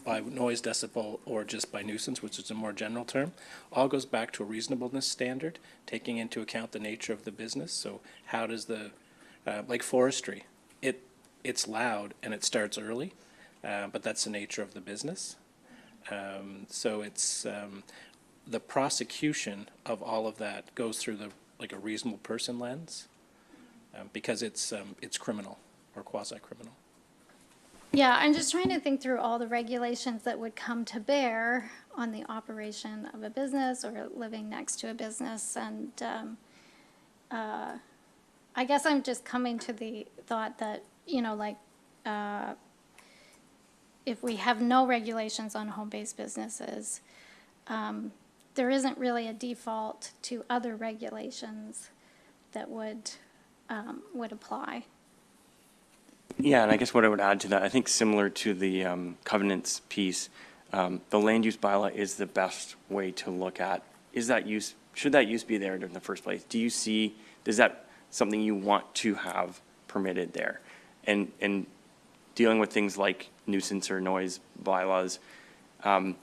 by noise decibel or just by nuisance, which is a more general term, all goes back to a reasonableness standard, taking into account the nature of the business. So how does the, like forestry, it's loud and it starts early, but that's the nature of the business. So it's the prosecution of all of that goes through the like a reasonable person lens because it's criminal or quasi-criminal. Yeah, I'm just trying to think through all the regulations that would come to bear on the operation of a business or living next to a business. And I guess I'm just coming to the thought that, you know, like, if we have no regulations on home-based businesses, there isn't really a default to other regulations that would apply. Yeah, and I guess what I would add to that, I think similar to the covenants piece, the land use bylaw is the best way to look at, should that use be there in the first place? Is that something you want to have permitted there? And dealing with things like nuisance or noise bylaws, you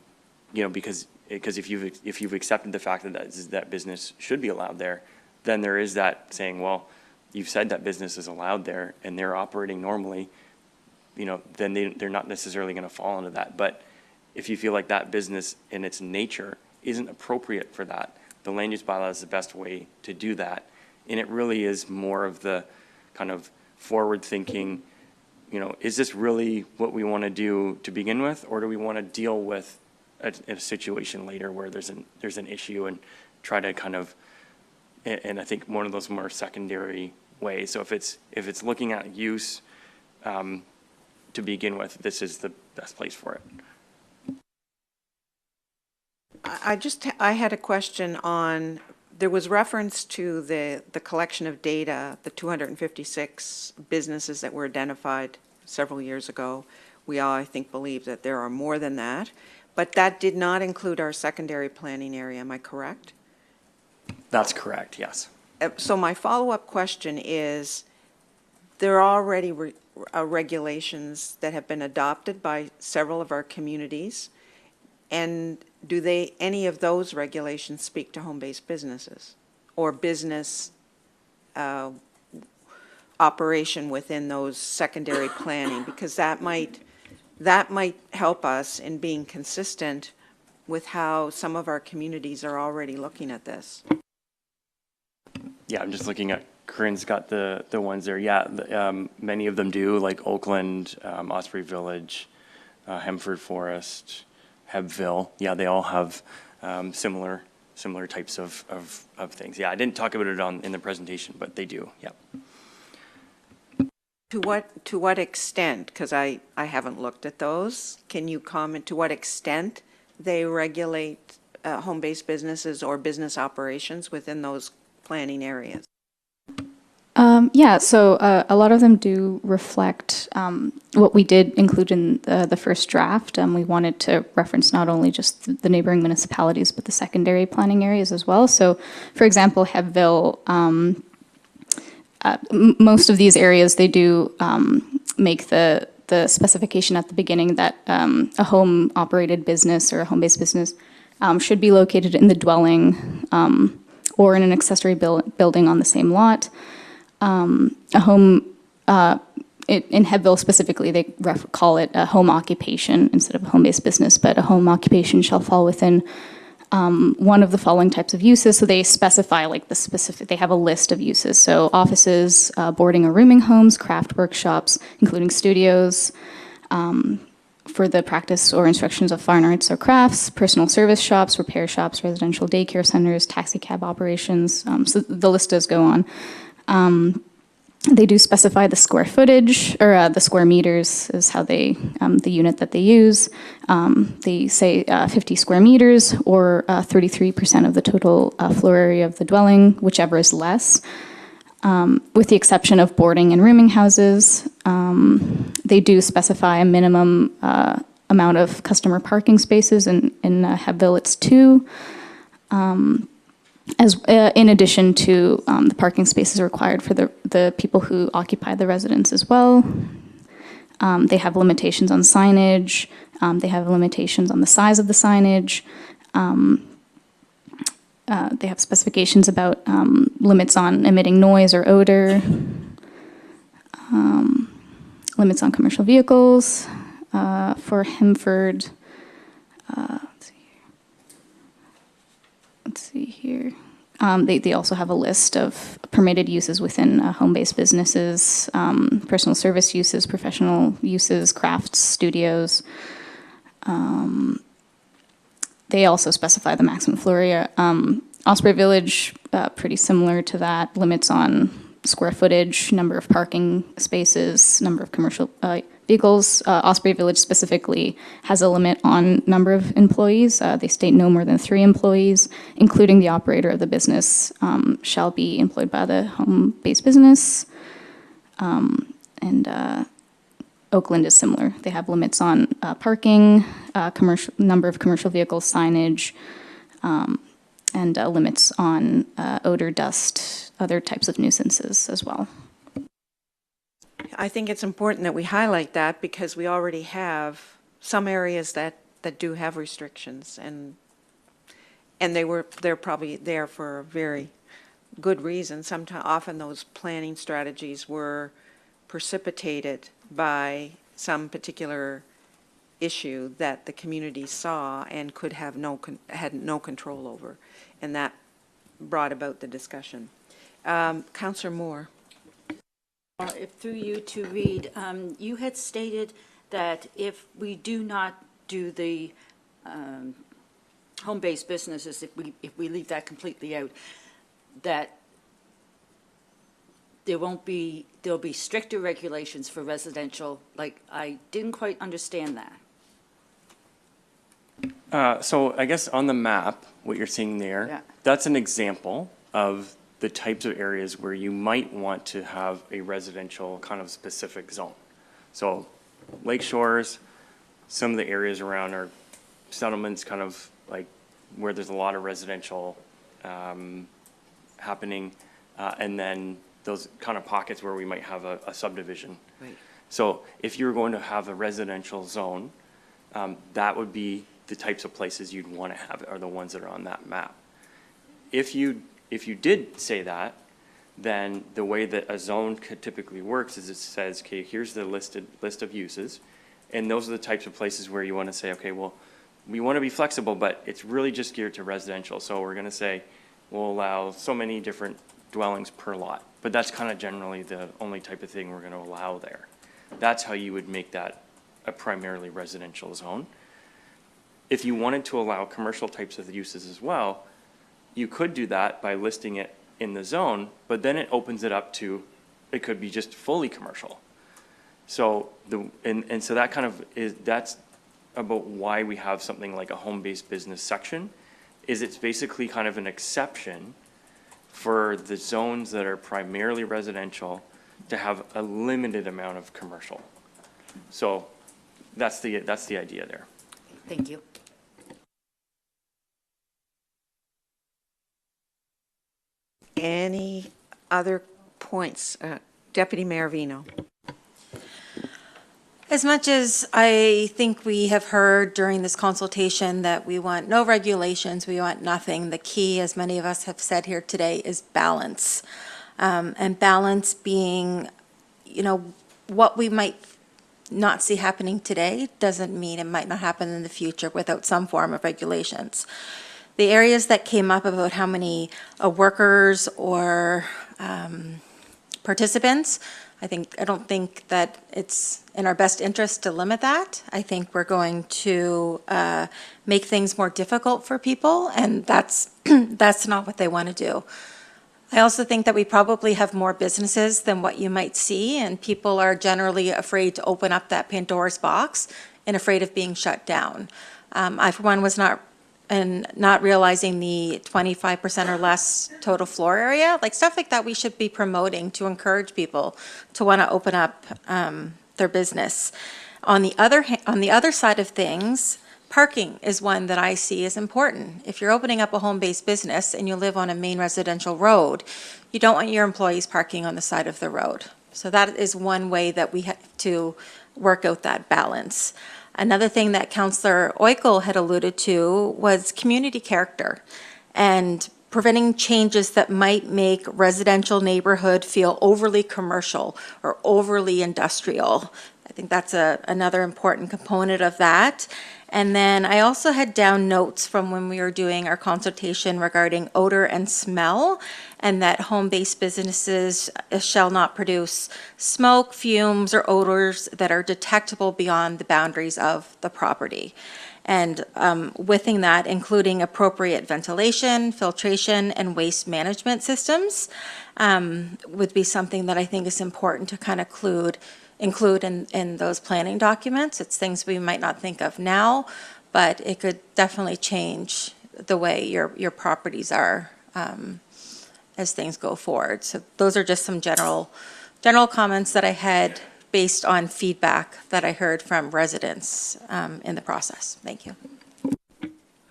know, because if you've accepted the fact that business should be allowed there, then there is that saying, well, you've said that business is allowed there and they're operating normally, you know, then they're not necessarily going to fall into that. But if you feel like that business in its nature isn't appropriate for that, the land use bylaw is the best way to do that. And it really is more of the kind of forward thinking, you know, is this really what we want to do to begin with, or do we want to deal with a situation later where there's an issue and try to kind of, and I think one of those more secondary ways. So if it's looking at use to begin with, this is the best place for it. I had a question on, there was reference to the collection of data, the 256 businesses that were identified several years ago. We all, I think, believe that there are more than that, but that did not include our secondary planning area, am I correct? That's correct, yes. So my follow-up question is, there are already regulations that have been adopted by several of our communities, and do any of those regulations speak to home-based businesses or business operation within those secondary planning? Because that might help us in being consistent with how some of our communities are already looking at this. Yeah, I'm just looking at, Corinne's got the ones there. Yeah, many of them do, like Oakland, Osprey Village, Hemford Forest, Hebville, yeah, they all have similar types of things. Yeah, I didn't talk about it in the presentation, but they do, yeah. To what extent, because I haven't looked at those, can you comment to what extent they regulate home-based businesses or business operations within those planning areas? Yeah, so a lot of them do reflect what we did include in the first draft. We wanted to reference not only just the neighboring municipalities, but the secondary planning areas as well. So, for example, Hebville, most of these areas, they do make the specification at the beginning that a home-operated business or a home-based business should be located in the dwelling or in an accessory building on the same lot. A home, in Hebville specifically, they call it a home occupation instead of a home-based business, but a home occupation shall fall within one of the following types of uses. So they specify like the specific, they have a list of uses. So offices, boarding or rooming homes, craft workshops, including studios, for the practice or instructions of fine arts or crafts, personal service shops, repair shops, residential daycare centers, taxi cab operations. So the list does go on. They do specify the square footage, or the square meters is how they, the unit that they use. They say 50 square meters or 33% of the total floor area of the dwelling, whichever is less. With the exception of boarding and rooming houses, they do specify a minimum amount of customer parking spaces. In Hebville, it's 2. As in addition to the parking spaces required for the people who occupy the residence as well. They have limitations on signage. They have limitations on the size of the signage. They have specifications about limits on emitting noise or odor, limits on commercial vehicles. For Hemford, let's see here. They also have a list of permitted uses within home-based businesses, personal service uses, professional uses, crafts, studios. They also specify the maximum floor area. Osprey Village, pretty similar to that, limits on square footage, number of parking spaces, number of commercial vehicles. Osprey Village specifically has a limit on number of employees. They state no more than 3 employees, including the operator of the business, shall be employed by the home-based business. And Oakland is similar. They have limits on parking, number of commercial vehicles, signage, and limits on odor, dust, other types of nuisances as well. I think it's important that we highlight that because we already have some areas that do have restrictions, and they're probably there for a very good reason. Often those planning strategies were precipitated by some particular issue that the community saw and could have had no control over, and that brought about the discussion. Councillor Moore. If through you to read, you had stated that if we do not do the home-based businesses, if we leave that completely out, that there'll be stricter regulations for residential. Like, I didn't quite understand that. So I guess on the map, what you're seeing there, Yeah. that's an example of the types of areas where you might want to have a residential kind of specific zone. So lake shores, some of the areas around are settlements, kind of like where there's a lot of residential happening, and then those kind of pockets where we might have a subdivision. Right. So if you were going to have a residential zone, that would be the types of places you'd want to have, are the ones that are on that map. If you did say that, then the way that a zone typically works is it says, okay, here's the list of uses, and those are the types of places where you want to say, okay, well, we want to be flexible, but it's really just geared to residential. So we're going to say we'll allow so many different dwellings per lot, but that's kind of generally the only type of thing we're going to allow there. That's how you would make that a primarily residential zone. if you wanted to allow commercial types of uses as well, you could do that by listing it in the zone, but then it opens it up to, it could be just fully commercial. So so that kind of that's about why we have something like a home-based business section, is it's basically kind of an exception for the zones that are primarily residential to have a limited amount of commercial. So that's the idea there. Thank you. Any other points? Deputy Mayor Vino. As much as I think we have heard during this consultation that we want no regulations, we want nothing, the key, as many of us have said here today, is balance. And balance being, what we might not see happening today doesn't mean it might not happen in the future without some form of regulations. The areas that came up about how many workers or participants, I don't think that it's in our best interest to limit that. I think we're going to make things more difficult for people, and that's not what they want to do. I also think that we probably have more businesses than what you might see, and people are generally afraid to open up that Pandora's box and afraid of being shut down. I, for one, was not realizing the 25% or less total floor area, like stuff like that we should be promoting to encourage people to want to open up their business. On the other side of things, parking is one that I see as important. If you're opening up a home-based business and you live on a main residential road, you don't want your employees parking on the side of the road. So that is one way that we have to work out that balance. Another thing that Councillor Oikel had alluded to was community character and preventing changes that might make residential neighborhood feel overly commercial or overly industrial. I think that's another important component of that. And then I also had down notes from when we were doing our consultation regarding odor and smell, and that home-based businesses shall not produce smoke, fumes, or odors that are detectable beyond the boundaries of the property. And within that, including appropriate ventilation, filtration, and waste management systems would be something that I think is important to kind of include in those planning documents. It's things we might not think of now, but it could definitely change the way your properties are as things go forward. So those are just some general comments that I had based on feedback that I heard from residents in the process. Thank you.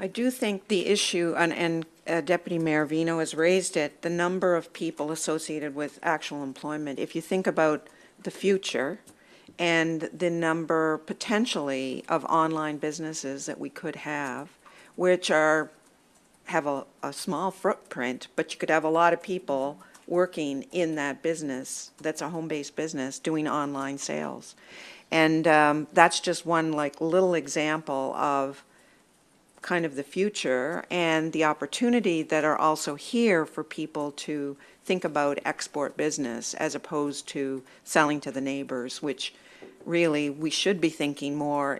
I do think the issue, and Deputy Mayor Vino has raised it, the number of people associated with actual employment. If you think about the future and the number potentially of online businesses that we could have, which have a small footprint, but you could have a lot of people working in that business that's a home-based business doing online sales. And that's just one little example of kind of the future and the opportunity that are also here for people to think about export business as opposed to selling to the neighbors, which really we should be thinking more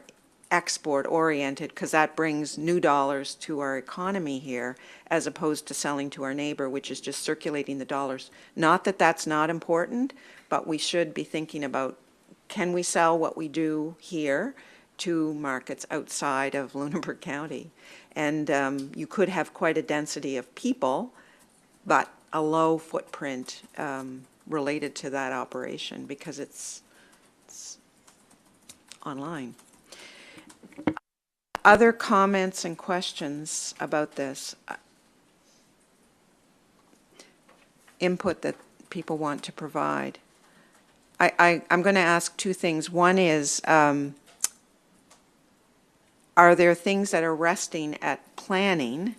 export oriented, because that brings new dollars to our economy here as opposed to selling to our neighbor, which is just circulating the dollars. Not that that's not important, but we should be thinking about, can we sell what we do here to markets outside of Lunenburg County? And you could have quite a density of people, but a low footprint related to that operation because it's online. Other comments and questions about this? Input that people want to provide. I'm going to ask two things. One is, are there things that are resting at planning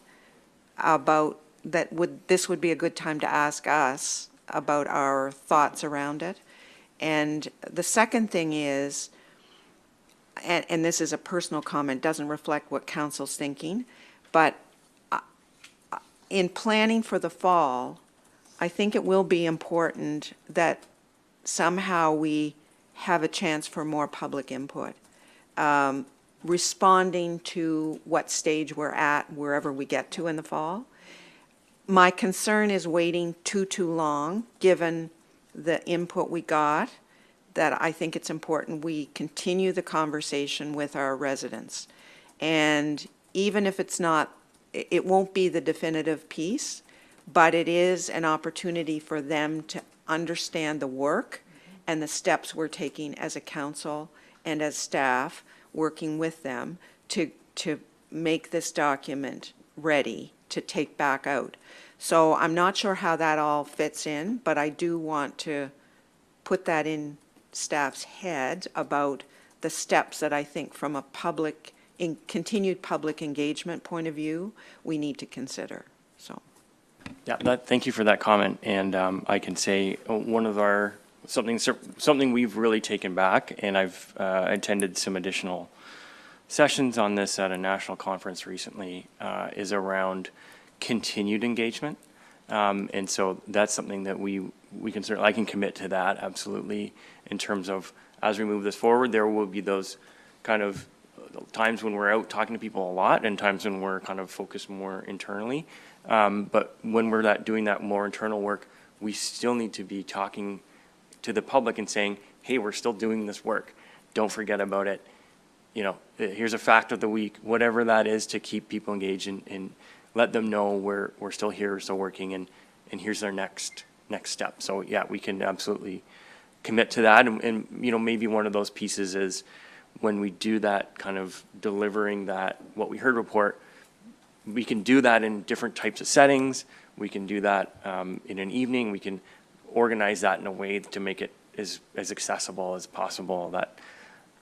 about this would be a good time to ask us about our thoughts around it? And the second thing is, and this is a personal comment, doesn't reflect what council's thinking, but in planning for the fall, I think it will be important that somehow we have a chance for more public input. responding to what stage we're at, wherever we get to in the fall. My concern is waiting too long, given the input we got, that I think it's important we continue the conversation with our residents. And even if it's not, it won't be the definitive piece, but it is an opportunity for them to understand the work and the steps we're taking as a council and as staff, working with them to make this document ready to take back out. So I'm not sure how that all fits in, but I do want to put that in staff's head about the steps that I think from a continued public engagement point of view, we need to consider, so. Yeah, thank you for that comment, and I can say one of our, something we've really taken back, and I've attended some additional sessions on this at a national conference recently, is around continued engagement. And so that's something that we can certainly, I can commit to that, absolutely, in terms of, as we move this forward, there will be those kind of times when we're out talking to people a lot and times when we're kind of focused more internally. But when we're doing that more internal work, we still need to be talking to the public and saying, hey, we're still doing this work. Don't forget about it. You know, here's a fact of the week, whatever that is, to keep people engaged and let them know we're still here, still working, and here's our next step. So yeah, we can absolutely commit to that. And you know, maybe one of those pieces is when we do that kind of delivering that what we heard report, we can do that in different types of settings. We can do that in an evening. We can organize that in a way to make it as accessible as possible,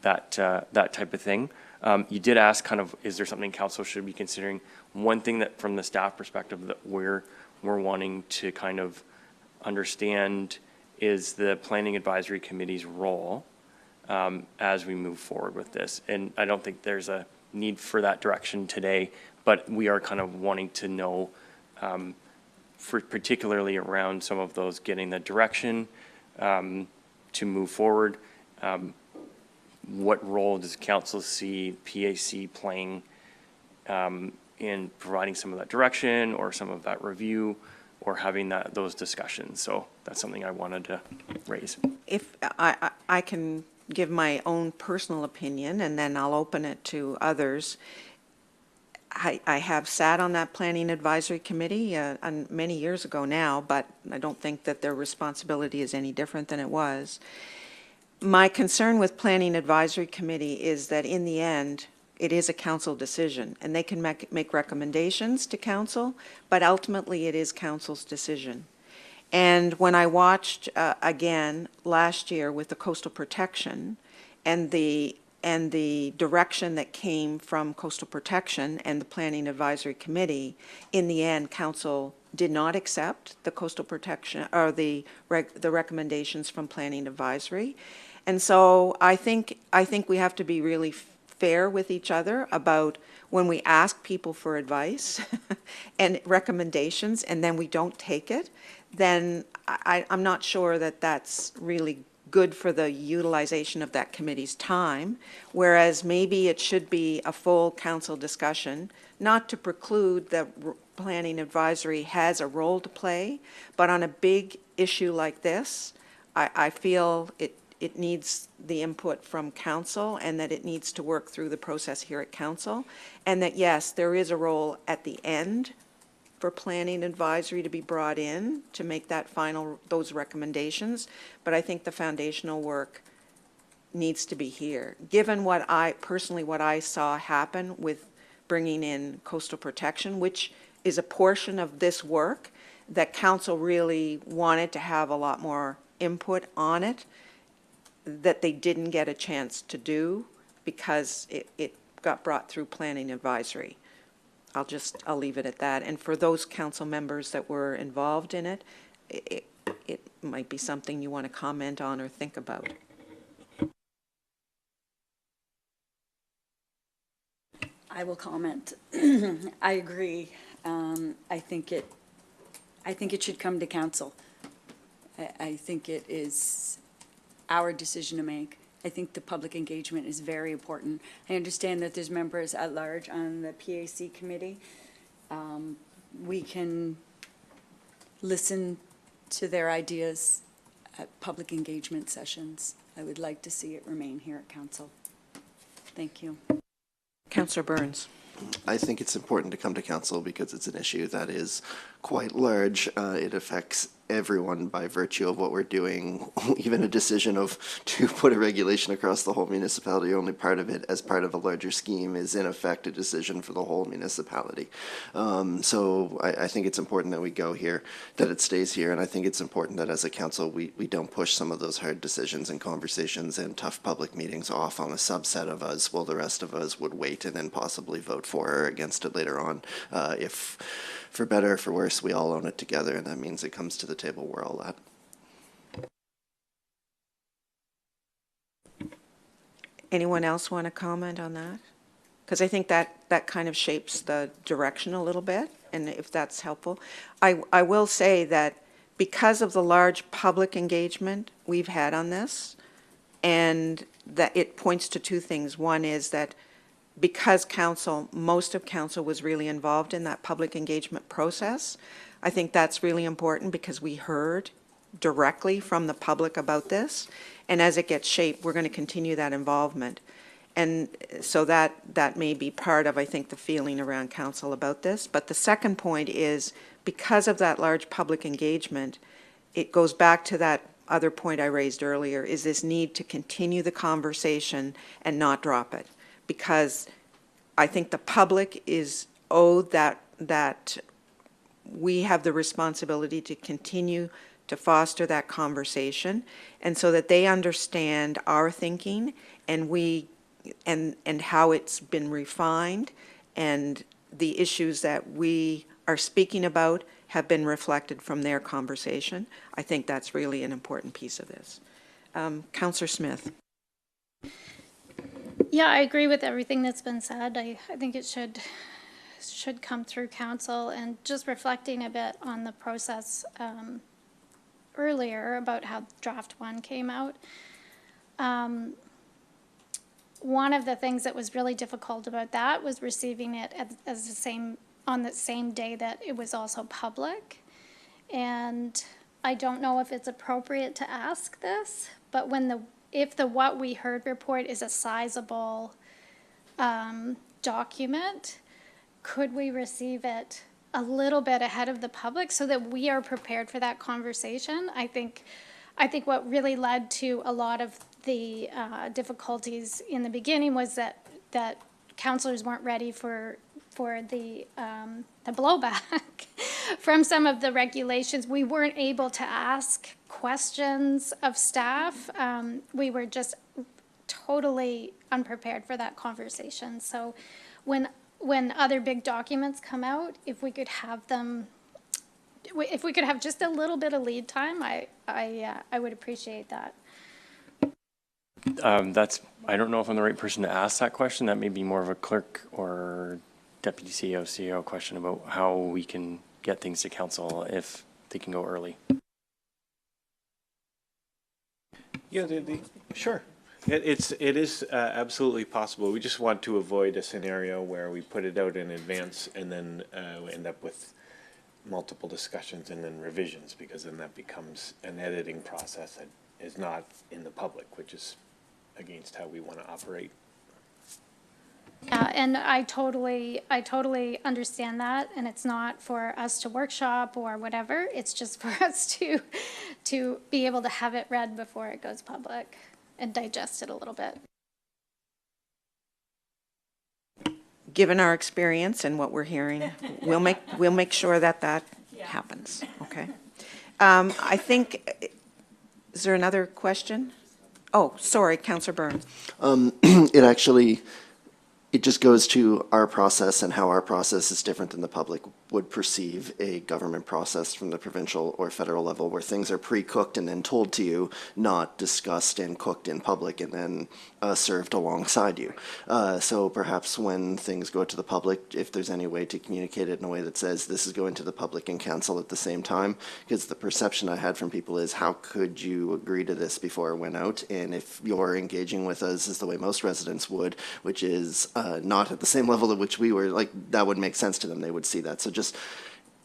that type of thing. You did ask kind of, is there something council should be considering? One thing that from the staff perspective that we're wanting to kind of understand is the Planning Advisory Committee's role as we move forward with this. And I don't think there's a need for that direction today, but we are kind of wanting to know, for particularly around some of those getting the direction to move forward. What role does council see PAC playing in providing some of that direction or some of that review or having those discussions? So that's something I wanted to raise. If I can give my own personal opinion, and then I'll open it to others. I have sat on that Planning Advisory Committee many years ago now, but I don't think that their responsibility is any different than it was. My concern with Planning Advisory Committee is that in the end, it is a council decision, and they can make recommendations to council, but ultimately it is council's decision. And when I watched again last year with the coastal protection and the direction that came from coastal protection and the Planning Advisory Committee, in the end, council did not accept the coastal protection or the recommendations from Planning Advisory. And so I think we have to be really fair with each other about when we ask people for advice and recommendations and then we don't take it, then I'm not sure that that's really good for the utilization of that committee's time, whereas maybe it should be a full council discussion, not to preclude that Planning Advisory has a role to play, but on a big issue like this, I feel it needs the input from council and that it needs to work through the process here at council, and that yes, there is a role at the end for Planning Advisory to be brought in to make that those recommendations, but I think the foundational work needs to be here. Given what I saw happen with bringing in coastal protection, which is a portion of this work that council really wanted to have a lot more input on it, that they didn't get a chance to do because it got brought through Planning Advisory. I'll leave it at that. And for those council members that were involved in it, it might be something you want to comment on or think about. I will comment. I agree. I think it should come to council. I think it is our decision to make. I think the public engagement is very important. I understand that there's members at large on the PAC committee. We can listen to their ideas at public engagement sessions. I would like to see it remain here at council. Thank you. Councillor Burns. I think it's important to come to council because it's an issue that is quite large. It affects everyone by virtue of what we're doing. Even a decision to put a regulation across the whole municipality, only part of it as part of a larger scheme, is in effect a decision for the whole municipality. So I think it's important that we go here, that it stays here, and I think it's important that as a council we don't push some of those hard decisions and conversations and tough public meetings off on a subset of us while the rest of us would wait and then possibly vote for or against it later on. If for better or for worse, we all own it together, and that means it comes to the table we're all at. Anyone else want to comment on that? Because I think that kind of shapes the direction a little bit, and if that's helpful. I will say that because of the large public engagement we've had on this, and that it points to two things. One is that because most of council was really involved in that public engagement process, I think that's really important because we heard directly from the public about this. And as it gets shaped, we're going to continue that involvement. And so that may be part of, I think, the feeling around council about this. But the second point is, because of that large public engagement, it goes back to that other point I raised earlier, is this need to continue the conversation and not drop it. Because I think the public is owed that we have the responsibility to continue to foster that conversation, and so that they understand our thinking and how it's been refined, and the issues that we are speaking about have been reflected from their conversation. I think that's really an important piece of this. Councillor Smith. Yeah, I agree with everything that's been said. I think it should come through council, and just reflecting a bit on the process earlier about how draft 1 came out. One of the things that was really difficult about that was receiving it on the same day that it was also public. And I don't know if it's appropriate to ask this, but if the What We Heard report is a sizable document, could we receive it a little bit ahead of the public so that we are prepared for that conversation? I think what really led to a lot of the difficulties in the beginning was that councillors weren't ready for the blowback from some of the regulations. We weren't able to ask questions of staff. We were just totally unprepared for that conversation. So when other big documents come out, if we could have just a little bit of lead time, I would appreciate that. I don't know if I'm the right person to ask that question. That may be more of a clerk or deputy CEO, CEO question about how we can get things to council if they can go early. Yeah, sure. It is absolutely possible. We just want to avoid a scenario where we put it out in advance and then we end up with multiple discussions and then revisions, because then that becomes an editing process that is not in the public, which is against how we want to operate. Yeah, and I totally understand that, and it's not for us to workshop or whatever. It's just for us to be able to have it read before it goes public and digest it a little bit. Given our experience and what we're hearing, we'll make sure that happens. Okay. I think. Is there another question? Oh, sorry, Councillor Burns. It actually it just goes to our process and how our process is different than the public would perceive a government process from the provincial or federal level, where things are pre-cooked and then told to you, not discussed and cooked in public and then served alongside you. So perhaps when things go to the public, if there's any way to communicate it in a way that says this is going to the public and council at the same time, because the perception I had from people is, how could you agree to this before it went out? And if you're engaging with us as the way most residents would, which is not at the same level at which we were, like, that would make sense to them. They would see that. So just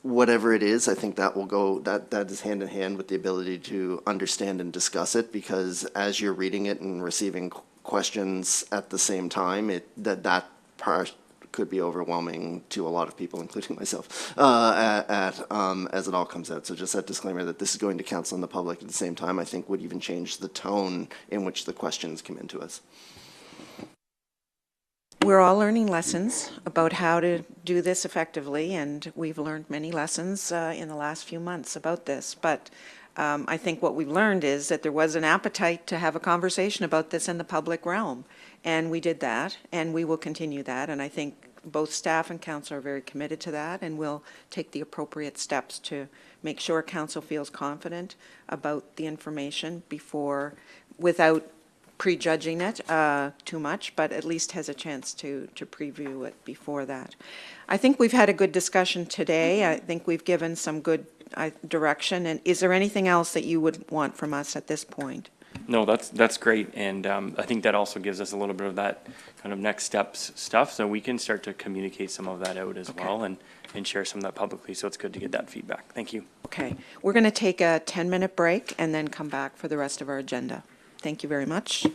whatever it is, I think that will go, that is hand in hand with the ability to understand and discuss it, because as you're reading it and receiving questions at the same time, that part could be overwhelming to a lot of people, including myself, as it all comes out. So just that disclaimer that this is going to council and the public at the same time, I think would even change the tone in which the questions come into us. We're all learning lessons about how to do this effectively, and we've learned many lessons in the last few months about this. But I think what we've learned is that there was an appetite to have a conversation about this in the public realm, and we did that, and we will continue that. And I think both staff and council are very committed to that, and will take the appropriate steps to make sure council feels confident about the information before, without prejudging it too much, but at least has a chance to preview it before that. I think we've had a good discussion today. I think we've given some good direction. And is there anything else that you would want from us at this point? No, that's great, and I think that also gives us a little bit of that kind of next steps stuff, so we can start to communicate some of that out as well, and share some of that publicly, so it's good to get that feedback. Thank you. Okay, we're going to take a 10-minute break and then come back for the rest of our agenda. Thank you very much.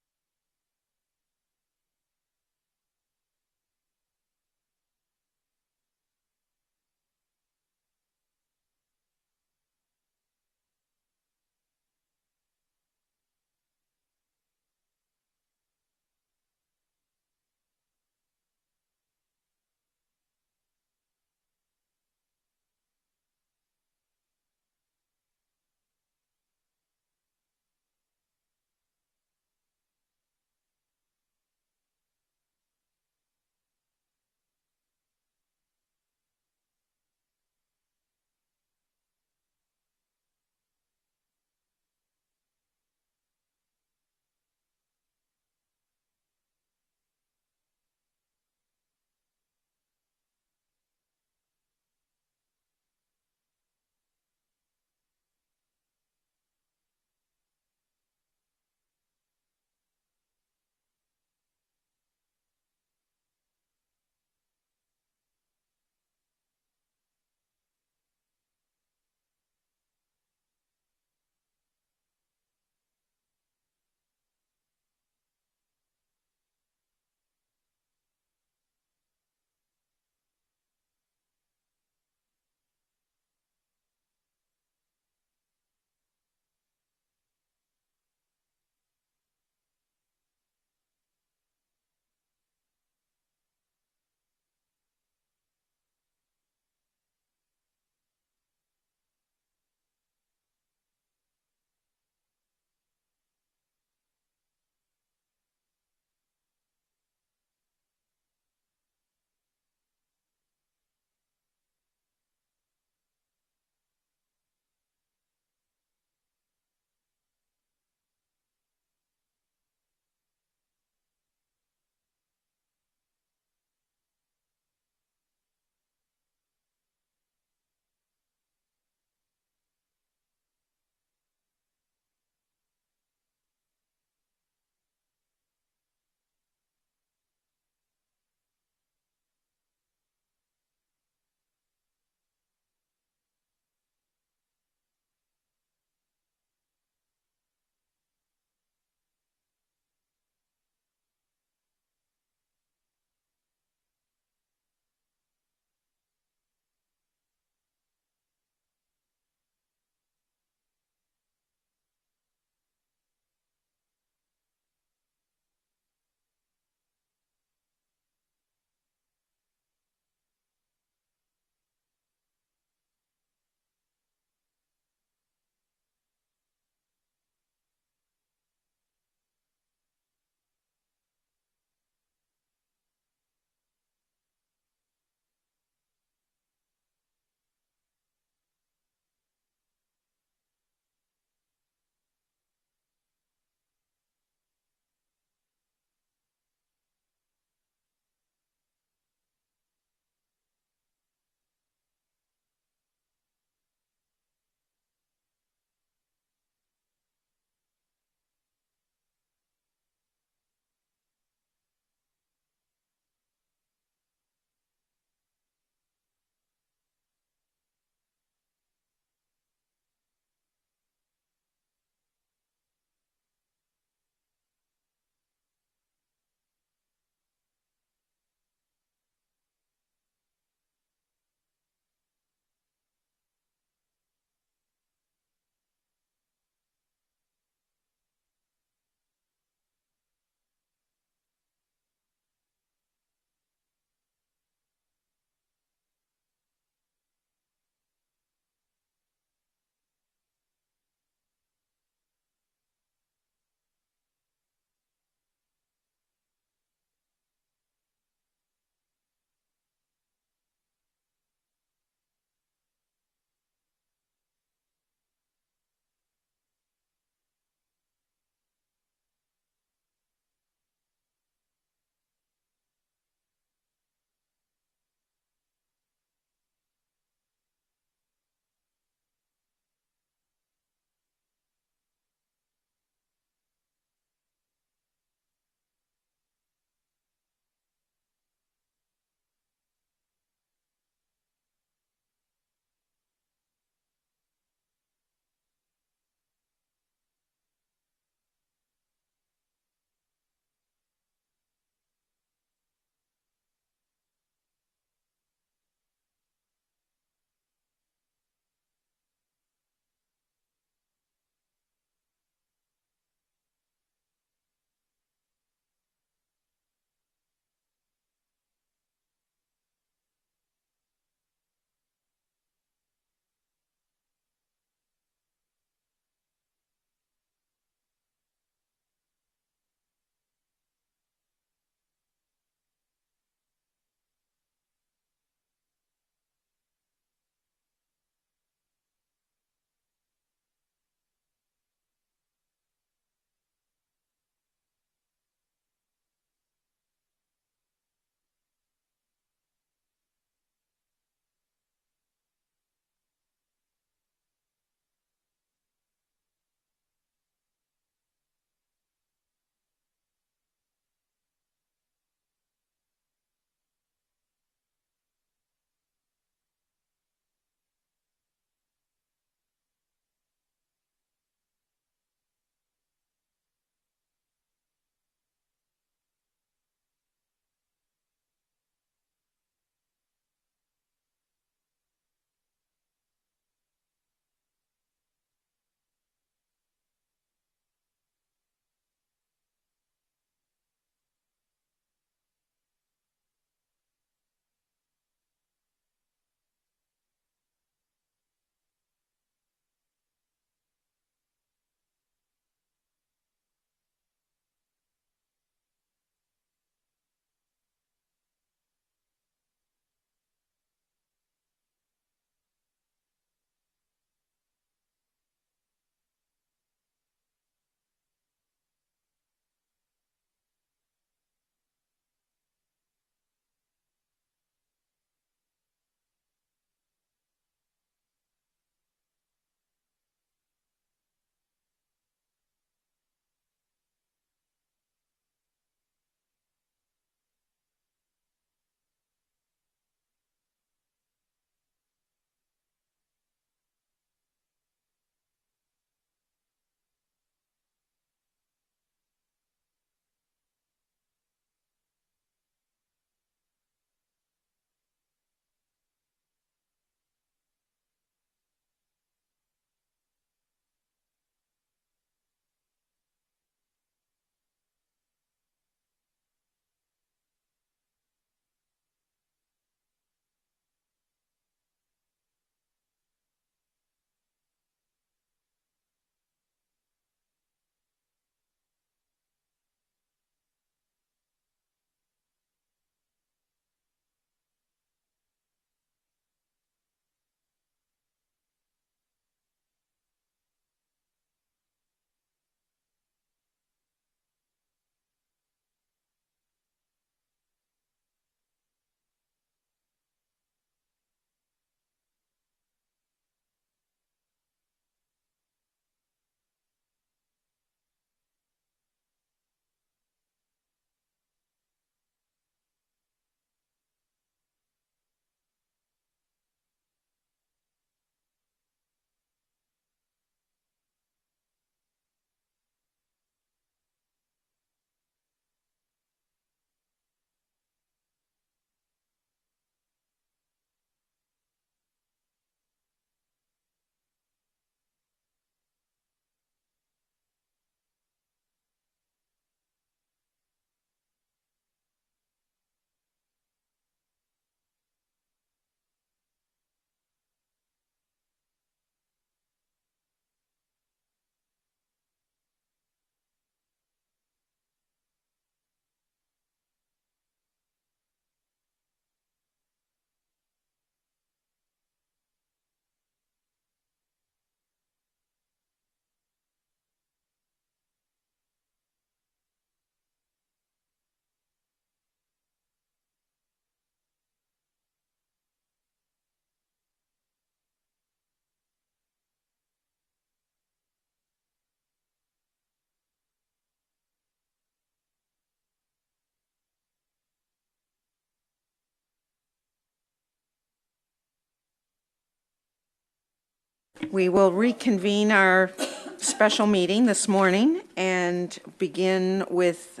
We will reconvene our special meeting this morning and begin with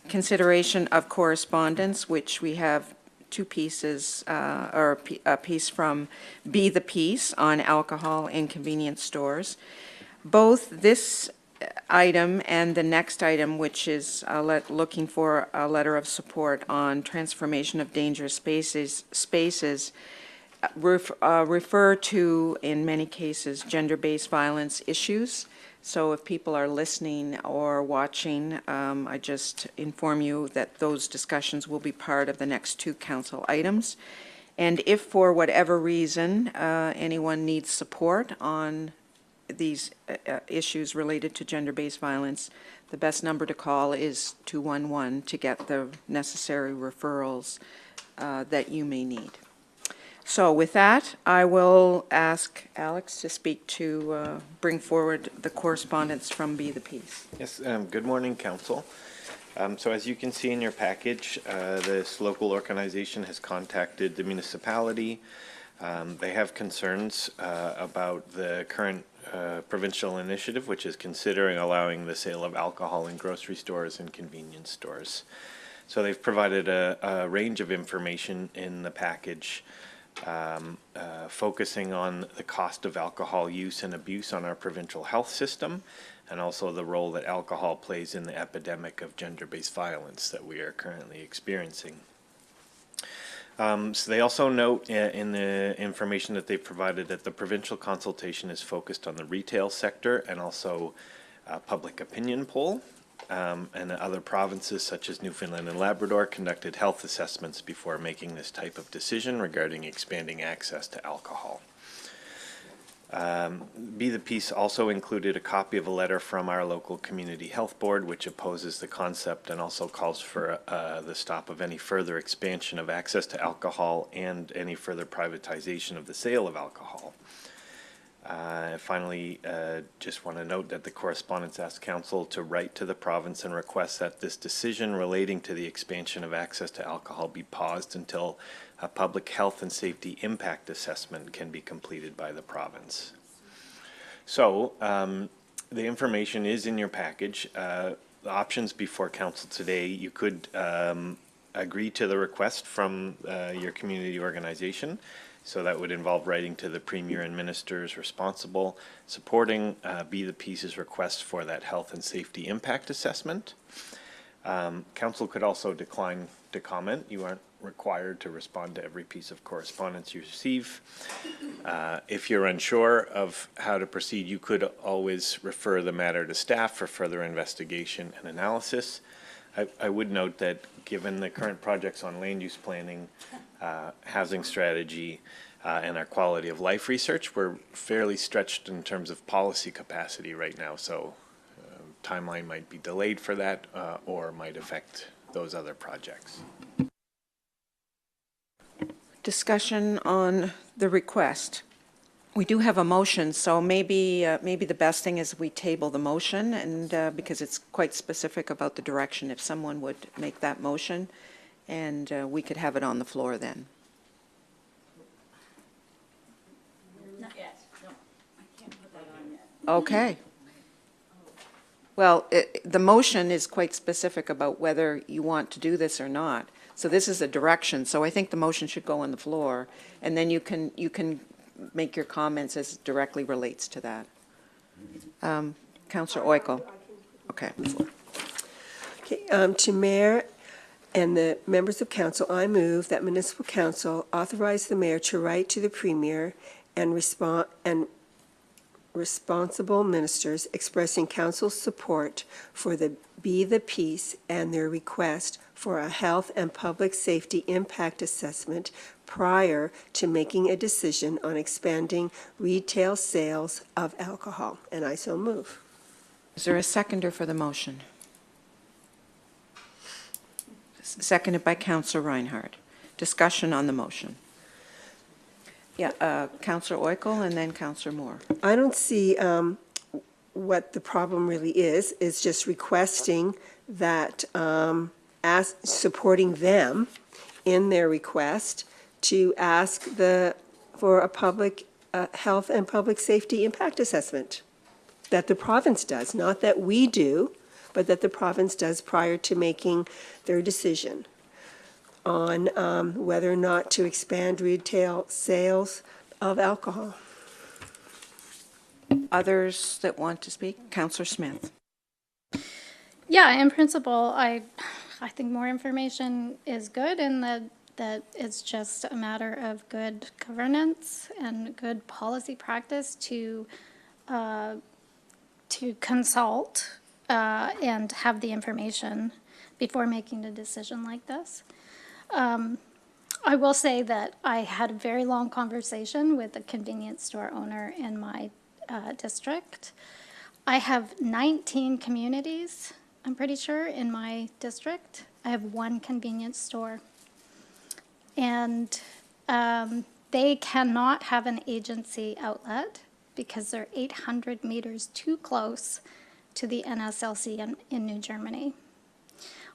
consideration of correspondence, which we have two pieces, or a piece from Be the Peace on alcohol in convenience stores. Both this item and the next item, which is looking for a letter of support on transformation of dangerous spaces, refer to, in many cases, gender-based violence issues. So if people are listening or watching, I just inform you that those discussions will be part of the next two council items. And if for whatever reason anyone needs support on these issues related to gender-based violence, the best number to call is 211 to get the necessary referrals that you may need. So with that, I will ask Alex to speak to bring forward the correspondence from Be the Peace. Yes, good morning, Council. So as you can see in your package, this local organization has contacted the municipality. They have concerns about the current provincial initiative, which is considering allowing the sale of alcohol in grocery stores and convenience stores. So they've provided a range of information in the package, focusing on the cost of alcohol use and abuse on our provincial health system, and also the role that alcohol plays in the epidemic of gender-based violence that we are currently experiencing. So they also note in the information that they've provided that the provincial consultation is focused on the retail sector and also public opinion poll. And other provinces such as Newfoundland and Labrador conducted health assessments before making this type of decision regarding expanding access to alcohol. Be the Peace also included a copy of a letter from our local community health board, which opposes the concept and also calls for the stop of any further expansion of access to alcohol and any further privatization of the sale of alcohol. Finally, just want to note that the correspondence asked Council to write to the province and request that this decision relating to the expansion of access to alcohol be paused until a public health and safety impact assessment can be completed by the province. So, the information is in your package. The options before Council today, you could agree to the request from your community organization. So that would involve writing to the Premier and ministers responsible, supporting Be the Peace's request for that health and safety impact assessment. Council could also decline to comment. You aren't required to respond to every piece of correspondence you receive. If you're unsure of how to proceed, you could always refer the matter to staff for further investigation and analysis. I would note that given the current projects on land use planning, housing strategy, and our quality of life research, we're fairly stretched in terms of policy capacity right now. So timeline might be delayed for that or might affect those other projects. Discussion on the request. We do have a motion, so maybe the best thing is we table the motion, and because it's quite specific about the direction, if someone would make that motion, and we could have it on the floor then. Not yet, no. I can't put that on yet. Okay. Well, the motion is quite specific about whether you want to do this or not. So this is a direction, so I think the motion should go on the floor, and then you can make your comments as it directly relates to that. Councillor Oikel. Okay. Okay, to Mayor and the members of Council, I move that Municipal Council authorize the Mayor to write to the Premier and responsible ministers expressing Council's support for the Be the Peace and their request for a health and public safety impact assessment prior to making a decision on expanding retail sales of alcohol. And I so move. Is there a seconder for the motion? Seconded by Councillor Reinhardt. Discussion on the motion. Yeah, Councillor Oikel and then Councillor Moore. I don't see what the problem really is. It's just requesting that, supporting them in their request to ask for a public health and public safety impact assessment that the province does, not that we do, but that the province does prior to making their decision on whether or not to expand retail sales of alcohol. Others that want to speak? Councillor Smith. Yeah, in principle, I think more information is good, and that it's just a matter of good governance and good policy practice to consult and have the information before making a decision like this. I will say that I had a very long conversation with a convenience store owner in my district. I have 19 communities, I'm pretty sure, in my district. I have one convenience store. And they cannot have an agency outlet because they're 800 meters too close to the NSLC in New Germany.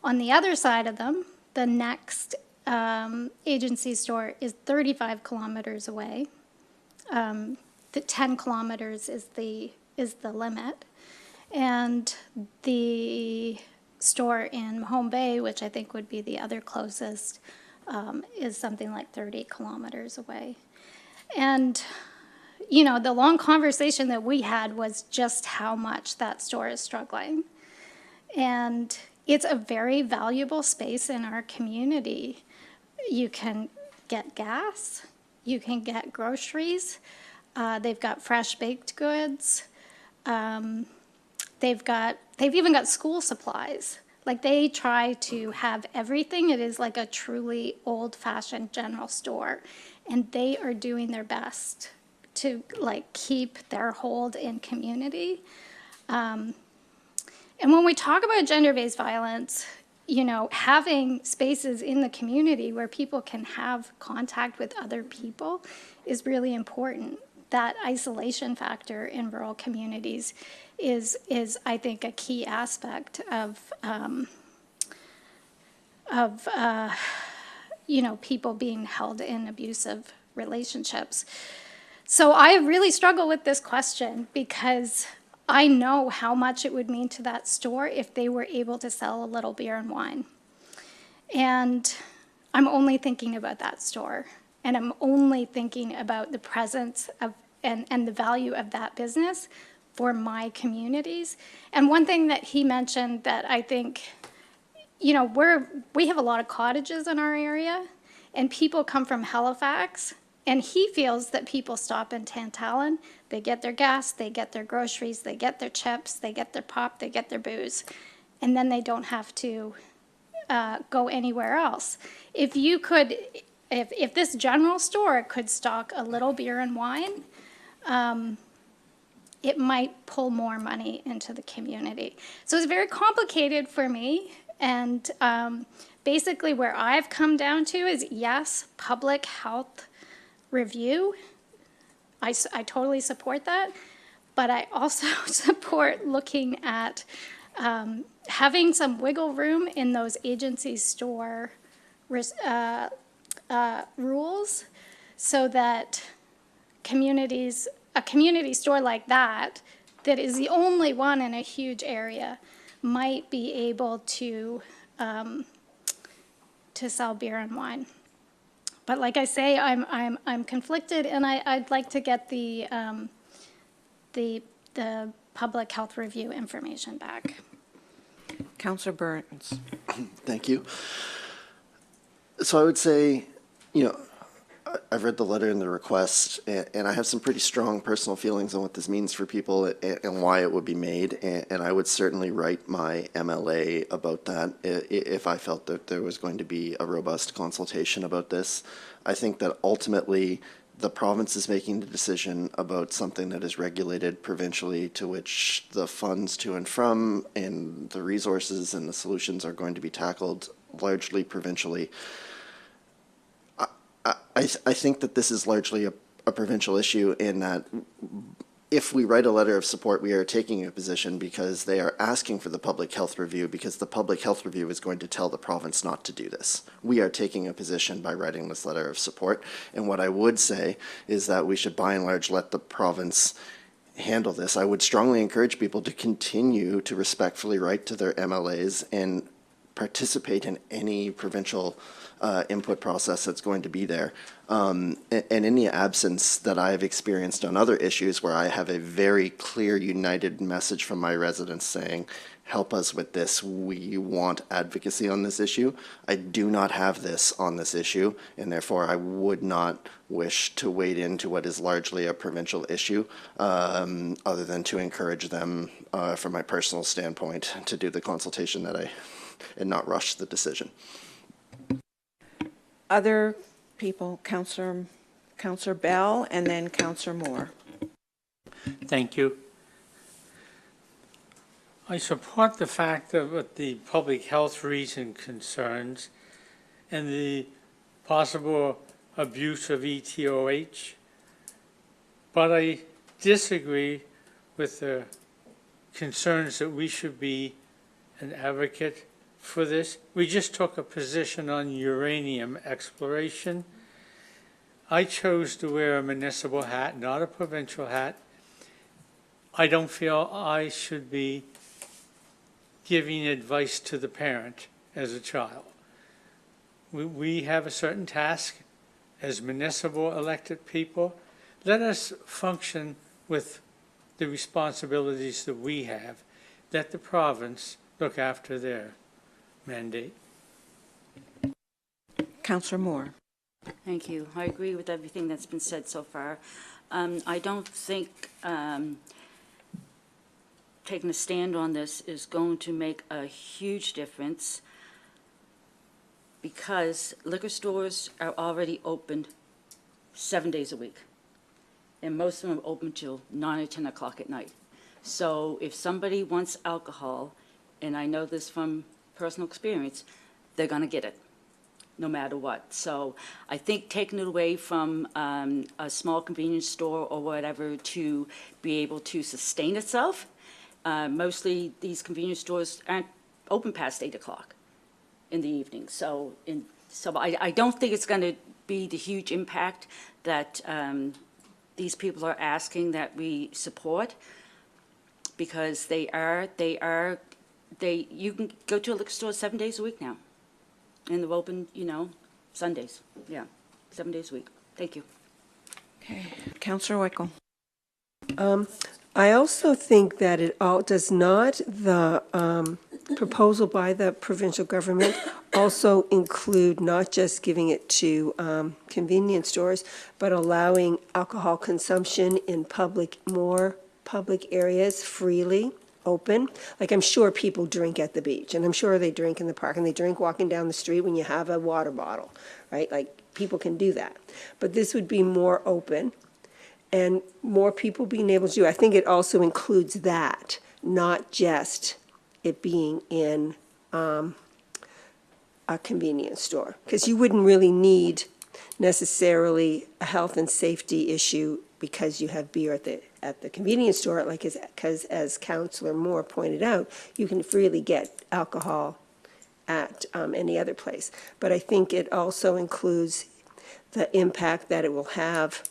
On the other side of them, the next agency store is 35 kilometers away. The 10 kilometers is the limit. And the store in Mahone Bay, which I think would be the other closest, is something like 30 kilometers away. And, you know, the long conversation that we had was just how much that store is struggling. And it's a very valuable space in our community. You can get gas, you can get groceries, they've got fresh baked goods, they've even got school supplies. Like, they try to have everything. It is like a truly old-fashioned general store, and they are doing their best to like keep their hold in community. And when we talk about gender-based violence, you know, having spaces in the community where people can have contact with other people is really important. That isolation factor in rural communities is I think, a key aspect of you know, people being held in abusive relationships. So I really struggle with this question because I know how much it would mean to that store if they were able to sell a little beer and wine. And I'm only thinking about that store. And I'm only thinking about the presence of and the value of that business for my communities. And one thing that he mentioned that I think, you know, we have a lot of cottages in our area, and people come from Halifax, and he feels that people stop in Tantallon, they get their gas, they get their groceries, they get their chips, they get their pop, they get their booze, and then they don't have to go anywhere else. If you could, if this general store could stock a little beer and wine, it might pull more money into the community. So it's very complicated for me, and basically where I've come down to is, yes, public health review. I totally support that, but I also support looking at having some wiggle room in those agency store rules so that a community store like that is the only one in a huge area, might be able to sell beer and wine. But like I say, I'm conflicted, and I'd like to get the public health review information back. Councillor Burns. Thank you. So I would say, you know, I've read the letter and the request, and I have some pretty strong personal feelings on what this means for people and why it would be made. And I would certainly write my MLA about that if I felt that there was going to be a robust consultation about this. I think that ultimately the province is making the decision about something that is regulated provincially, to which the funds to and from and the resources and the solutions are going to be tackled largely provincially. I think that this is largely a provincial issue, in that if we write a letter of support, we are taking a position because they are asking for the public health review, because the public health review is going to tell the province not to do this. We are taking a position by writing this letter of support. And what I would say is that we should by and large let the province handle this. I would strongly encourage people to continue to respectfully write to their MLAs and participate in any provincial input process that's going to be there. And in the absence that I have experienced on other issues where I have a very clear, united message from my residents saying, help us with this, we want advocacy on this issue. I do not have this on this issue, and therefore I would not wish to wade into what is largely a provincial issue, other than to encourage them, from my personal standpoint, to do the consultation and not rush the decision. Other people, Councillor Bell and then Councillor Moore. Thank you. I support the fact that with the public health reason concerns and the possible abuse of ETOH, but I disagree with the concerns that we should be an advocate for this. We just took a position on uranium exploration. I chose to wear a municipal hat, not a provincial hat. I don't feel I should be giving advice to the parent as a child. We have a certain task as municipal elected people. Let us function with the responsibilities that we have. Let the province look after their mandate. Councillor Moore. Thank you. I agree with everything that's been said so far. I don't think taking a stand on this is going to make a huge difference, because liquor stores are already open 7 days a week, and most of them are open till 9 or 10 o'clock at night. So if somebody wants alcohol, and I know this from personal experience, they're going to get it, no matter what. So I think taking it away from a small convenience store or whatever to be able to sustain itself, mostly these convenience stores aren't open past 8 o'clock in the evening. So I don't think it's going to be the huge impact that these people are asking that we support, because you can go to a liquor store 7 days a week now, and they're open, Sundays. Yeah, 7 days a week. Thank you. Okay, Councillor Weichel. I also think that does not the proposal by the provincial government also include not just giving it to convenience stores, but allowing alcohol consumption in more public areas freely, open? Like, I'm sure people drink at the beach, and I'm sure they drink in the park, and they drink walking down the street when you have a water bottle, right? Like, people can do that. But this would be more open, and more people being able to do. I think it also includes that, not just it being in a convenience store, because you wouldn't really need necessarily a health and safety issue because you have beer at the convenience store, because as Councillor Moore pointed out, you can freely get alcohol at any other place. But I think it also includes the impact that it will have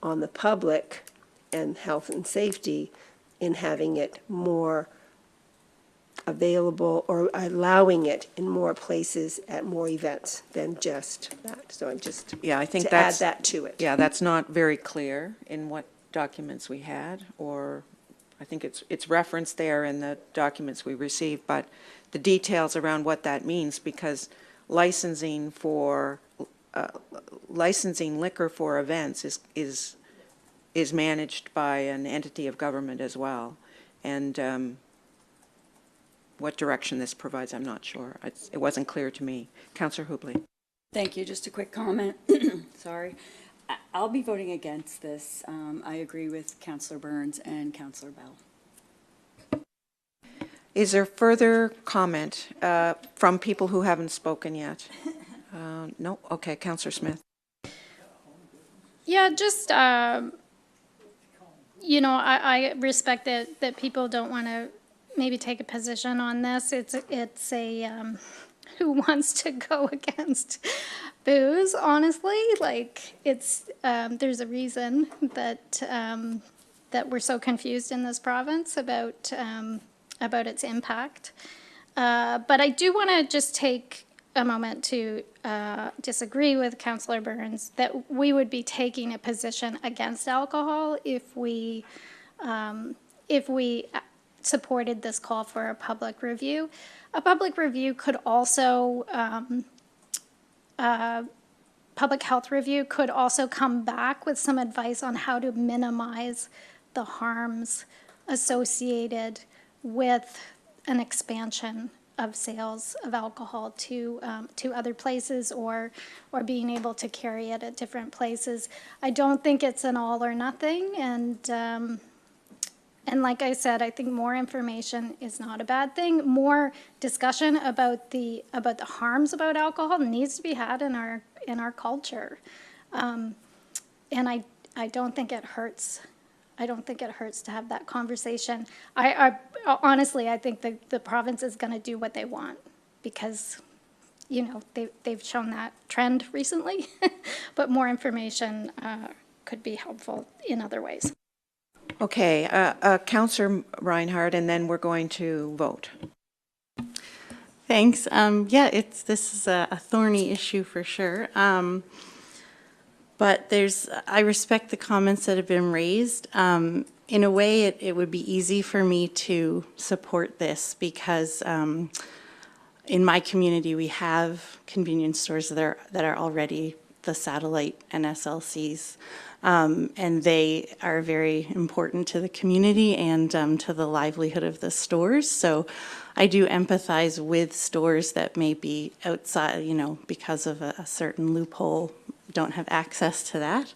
on the public and health and safety in having it more available, or allowing it in more places at more events than just that. So I'm just, Yeah, I think to that's. add that to it. Yeah, that's not very clear in what documents we had, or I think it's referenced there in the documents we received, but the details around what that means, because licensing liquor for events is managed by an entity of government as well. And what direction this provides, I'm not sure. It wasn't clear to me. Councillor Hubley. Thank you. Just a quick comment. Sorry. I'll be voting against this. I agree with Councillor Burns and Councillor Bell. Is there further comment from people who haven't spoken yet? No? Okay, Councillor Smith. Yeah, just I respect that people don't want to maybe take a position on this. It's a, who wants to go against booze, honestly? Like, there's a reason that, that we're so confused in this province about its impact. But I do want to just take a moment to disagree with Councillor Burns that we would be taking a position against alcohol if we supported this call for a public review. A public review could also, public health review could also come back with some advice on how to minimize the harms associated with an expansion of sales of alcohol to other places or being able to carry it at different places. I don't think it's an all or nothing, and like I said, I think more information is not a bad thing. More discussion about the harms about alcohol needs to be had in our culture, and I don't think it hurts. I don't think it hurts to have that conversation. Honestly, I think the province is going to do what they want because, they've shown that trend recently, but more information could be helpful in other ways. Okay, Councillor Reinhardt, and then we're going to vote. Thanks. This is a thorny issue for sure. But I respect the comments that have been raised. In a way, it would be easy for me to support this because in my community, we have convenience stores that are already the satellite NSLCs. And they are very important to the community and to the livelihood of the stores. So I do empathize with stores that may be outside, because of a certain loophole, don't have access to that.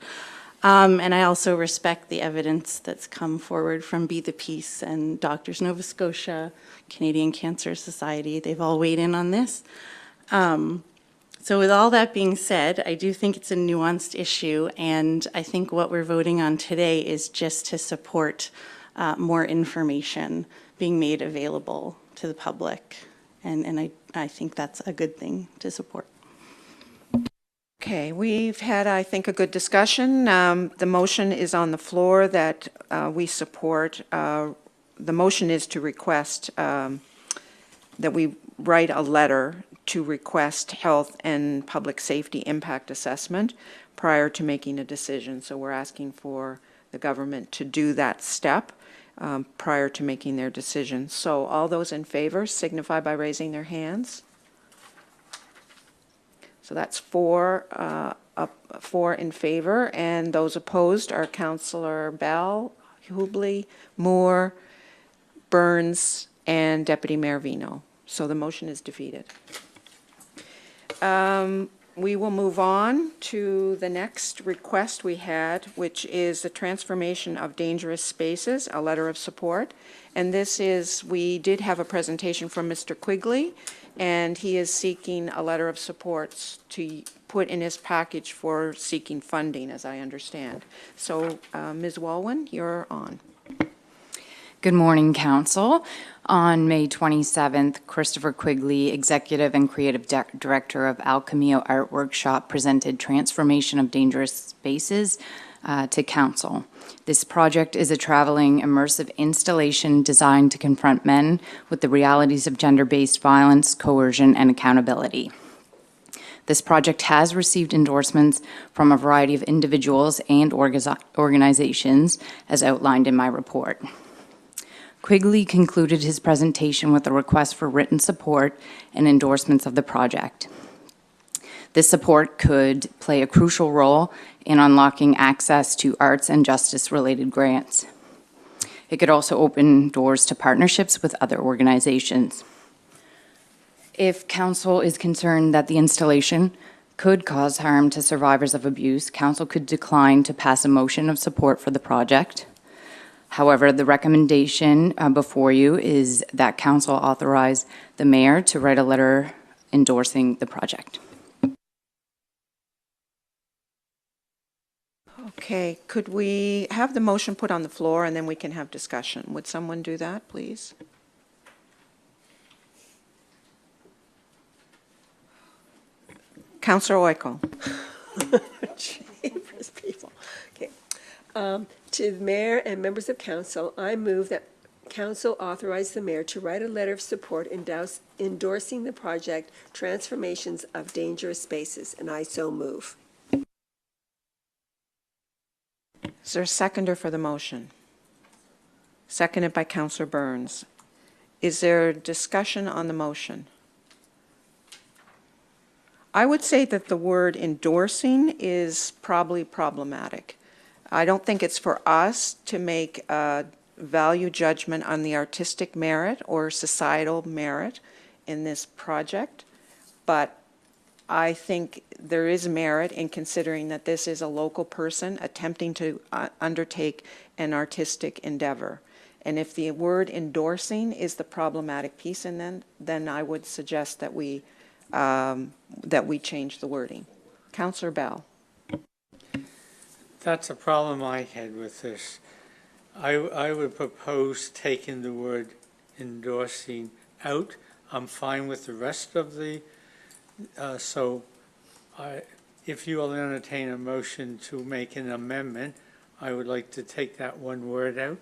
And I also respect the evidence that's come forward from Be the Peace and Doctors Nova Scotia, Canadian Cancer Society. They've all weighed in on this. So with all that being said, I do think it's a nuanced issue, and I think what we're voting on today is just to support more information being made available to the public, and I think that's a good thing to support. Okay, we've had, I think, a good discussion. The motion is on the floor that we support. The motion is to request that we write a letter to request health and public safety impact assessment prior to making a decision. So we're asking for the government to do that step prior to making their decision. So all those in favor signify by raising their hands. So that's four in favor, and those opposed are Councillor Bell, Hubley, Moore, Burns, and Deputy Mayor Vino. So the motion is defeated. We will move on to the next request we had, which is the transformation of dangerous spaces, a letter of support. And this is, we did have a presentation from Mr. Quigley, and he is seeking a letter of support to put in his package for seeking funding, as I understand. So, Ms. Walwyn, you're on. Good morning, Council. On May 27th, Christopher Quigley, Executive and Creative Director of Alchemio Art Workshop, presented Transformation of Dangerous Spaces to Council. This project is a traveling, immersive installation designed to confront men with the realities of gender-based violence, coercion, and accountability. This project has received endorsements from a variety of individuals and organizations, as outlined in my report. Quigley concluded his presentation with a request for written support and endorsements of the project. This support could play a crucial role in unlocking access to arts and justice-related grants. It could also open doors to partnerships with other organizations. If Council is concerned that the installation could cause harm to survivors of abuse, Council could decline to pass a motion of support for the project. However, the recommendation before you is that Council authorize the Mayor to write a letter endorsing the project. Okay, could we have the motion put on the floor and then we can have discussion? Would someone do that, please? Councillor Oiko. Chambers people. Okay. To the mayor and members of council, I move that council authorize the mayor to write a letter of support endorsing the project Transformations of Dangerous Spaces, and I so move. Is there a seconder for the motion? Seconded by Councillor Burns. Is there discussion on the motion? I would say that the word endorsing is probably problematic. I don't think it's for us to make a value judgment on the artistic merit or societal merit in this project, but I think there is merit in considering that this is a local person attempting to undertake an artistic endeavor. And if the word endorsing is the problematic piece, and then I would suggest that we change the wording. Councillor Bell. That's a problem I had with this. I would propose taking the word endorsing out. I'm fine with the rest of the, if you will entertain a motion to make an amendment, I would like to take that one word out.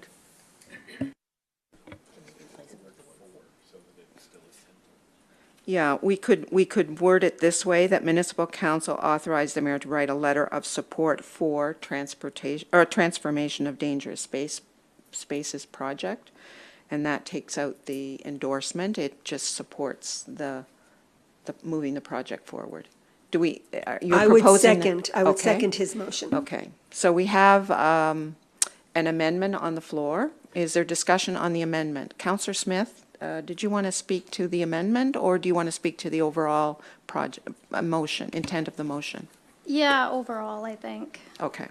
Yeah, we could word it this way, that municipal council authorized the mayor to write a letter of support for transformation of dangerous spaces project, and that takes out the endorsement. It just supports the moving the project forward. Do we? I would second his motion. Okay, so we have an amendment on the floor. Is there discussion on the amendment? Councillor Smith? Did you want to speak to the amendment, or do you want to speak to the overall project motion, intent of the motion? Yeah, overall, I think. Okay.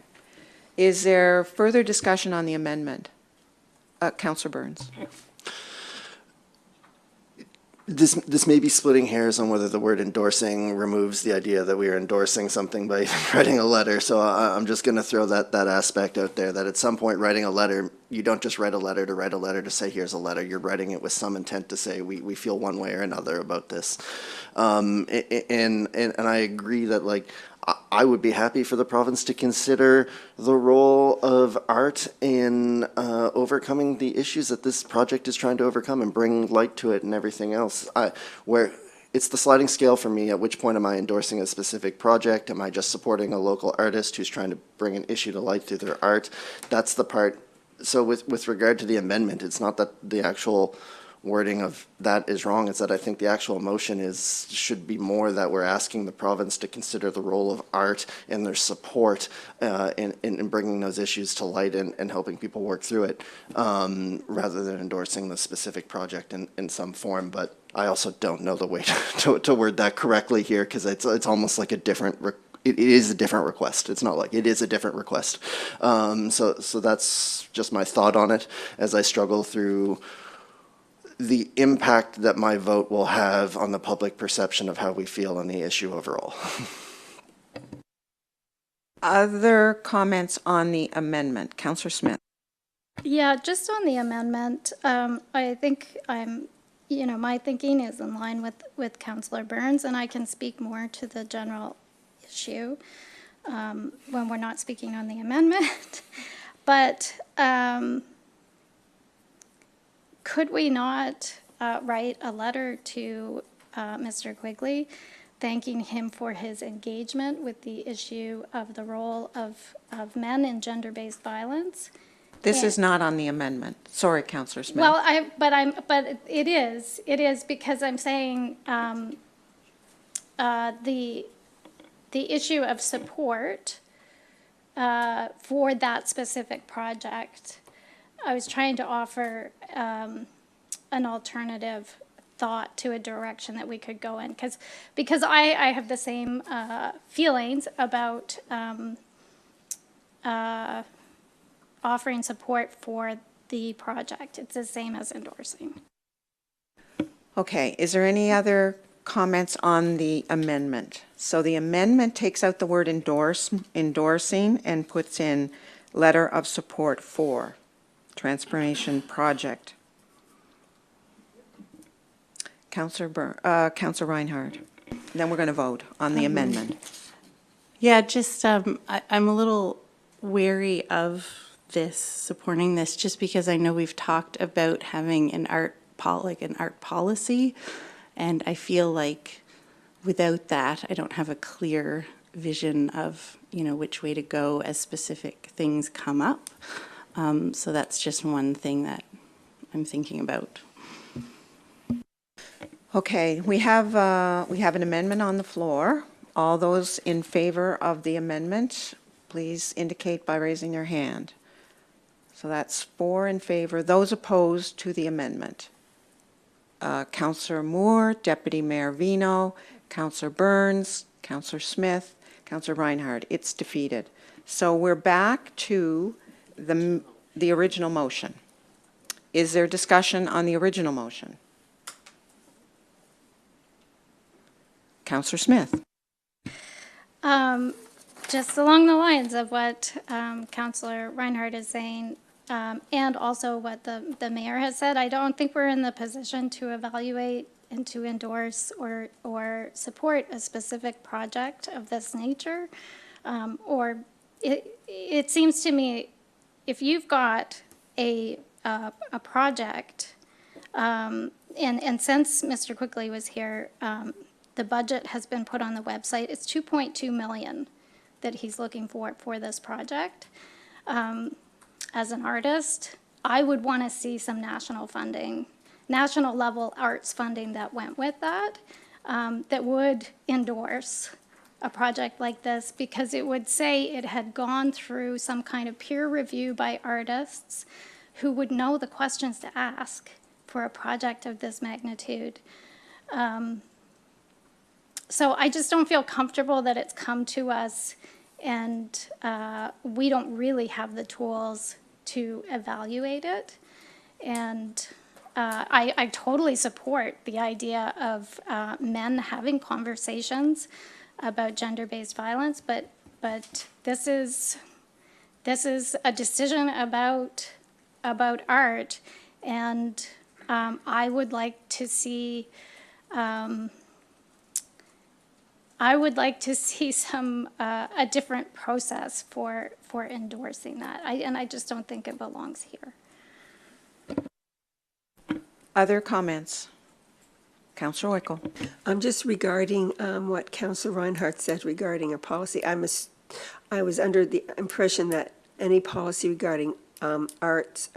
Is there further discussion on the amendment? Councillor Burns. This may be splitting hairs on whether the word endorsing removes the idea that we are endorsing something by writing a letter. So I'm just going to throw that aspect out there, that at some point writing a letter, you don't just write a letter to say here's a letter. You're writing it with some intent to say we feel one way or another about this. And I agree that, like, I would be happy for the province to consider the role of art in overcoming the issues that this project is trying to overcome and bring light to it and everything else. Where it's the sliding scale for me, at which point am I endorsing a specific project? Am I just supporting a local artist who's trying to bring an issue to light through their art? That's the part. So with regard to the amendment, it's not that the actual wording of that is wrong. It's that I think the actual motion should be more that we're asking the province to consider the role of art and their support in bringing those issues to light and helping people work through it, rather than endorsing the specific project in some form. But I also don't know the way to word that correctly here, because it's almost like a different it is a different request. It's not like it is a different request. So that's just my thought on it as I struggle through the impact that my vote will have on the public perception of how we feel on the issue overall. Other comments on the amendment? Councillor Smith. Yeah, just on the amendment, I think my thinking is in line with Councillor Burns, and I can speak more to the general issue when we're not speaking on the amendment. But could we not write a letter to Mr. Quigley thanking him for his engagement with the issue of the role of men in gender-based violence? This is not on the amendment. Sorry, Councillor Smith. Well, but it is because I'm saying the issue of support for that specific project. I was trying to offer an alternative thought to a direction that we could go in, because I have the same feelings about offering support for the project. It's the same as endorsing. Okay, is there any other comments on the amendment. So the amendment takes out the word endorsing and puts in letter of support for transformation project. Councillor Reinhardt. Then we're going to vote on the amendment. Yeah, just, I'm a little wary of this, supporting this, just because I know we've talked about having an art policy, and I feel like without that, I don't have a clear vision of, which way to go as specific things come up. So that's just one thing that I'm thinking about. Okay, we have an amendment on the floor. All those in favor of the amendment, please indicate by raising your hand. So that's 4 in favor. Those opposed to the amendment. Councillor Moore, Deputy Mayor Vino, Councillor Burns, Councillor Smith, Councillor Reinhardt. It's defeated. So we're back to the original motion. Is there discussion on the original motion? Councillor Smith. Just along the lines of what Councillor Reinhardt is saying, and also what the mayor has said, I don't think we're in the position to evaluate and to endorse or support a specific project of this nature. Or it seems to me, if you've got a project, and since Mr. Quigley was here, the budget has been put on the website. It's $2.2 million that he's looking for this project. As an artist, I would want to see some national funding, national level arts funding that went with that, that would endorse a project like this, because it would say it had gone through some kind of peer review by artists who would know the questions to ask for a project of this magnitude. So I just don't feel comfortable that it's come to us and we don't really have the tools to evaluate it. And I totally support the idea of men having conversations about gender-based violence, but this is a decision about art, and I would like to see some a different process for endorsing that. I just don't think it belongs here. Other comments? Councillor Oikle. Just regarding what Councillor Reinhardt said regarding a policy, I was under the impression that any policy regarding arts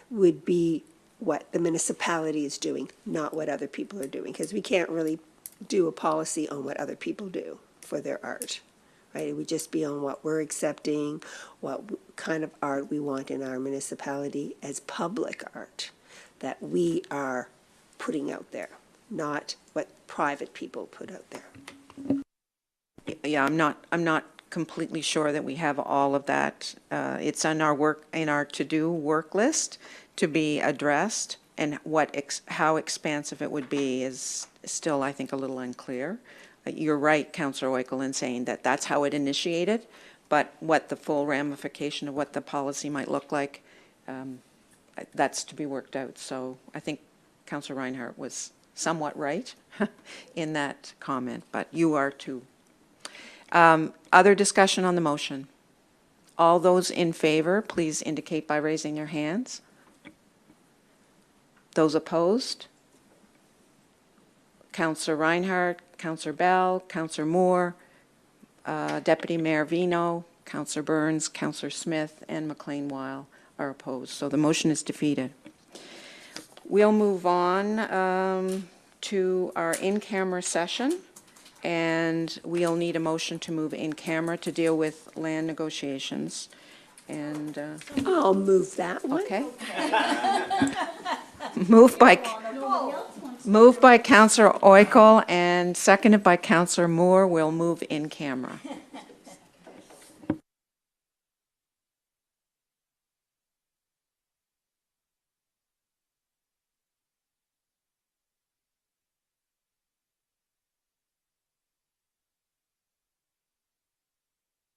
would be what the municipality is doing, not what other people are doing, because we can't really do a policy on what other people do for their art, right? It would just be on what we're accepting, what kind of art we want in our municipality as public art that we are putting out there, not what private people put out there. Yeah, I'm not completely sure that we have all of that. It's on our to-do work list to be addressed, and how expansive it would be is still, I think, a little unclear. You're right, Councillor Oikle, in saying that that's how it initiated, but what the full ramification of what the policy might look like, that's to be worked out. So I think Councillor Reinhardt was somewhat right in that comment, but you are too. Other discussion on the motion? All those in favor, please indicate by raising your hands. Those opposed? Councillor Reinhardt, Councillor Bell, Councillor Moore, Deputy Mayor Vino, Councillor Burns, Councillor Smith, and McLean Weil are opposed. So the motion is defeated. We'll move on to our in-camera session, and we'll need a motion to move in camera to deal with land negotiations. And I'll move that one. Okay. Moved by Councillor Oikle and seconded by Councillor Moore. We'll move in camera.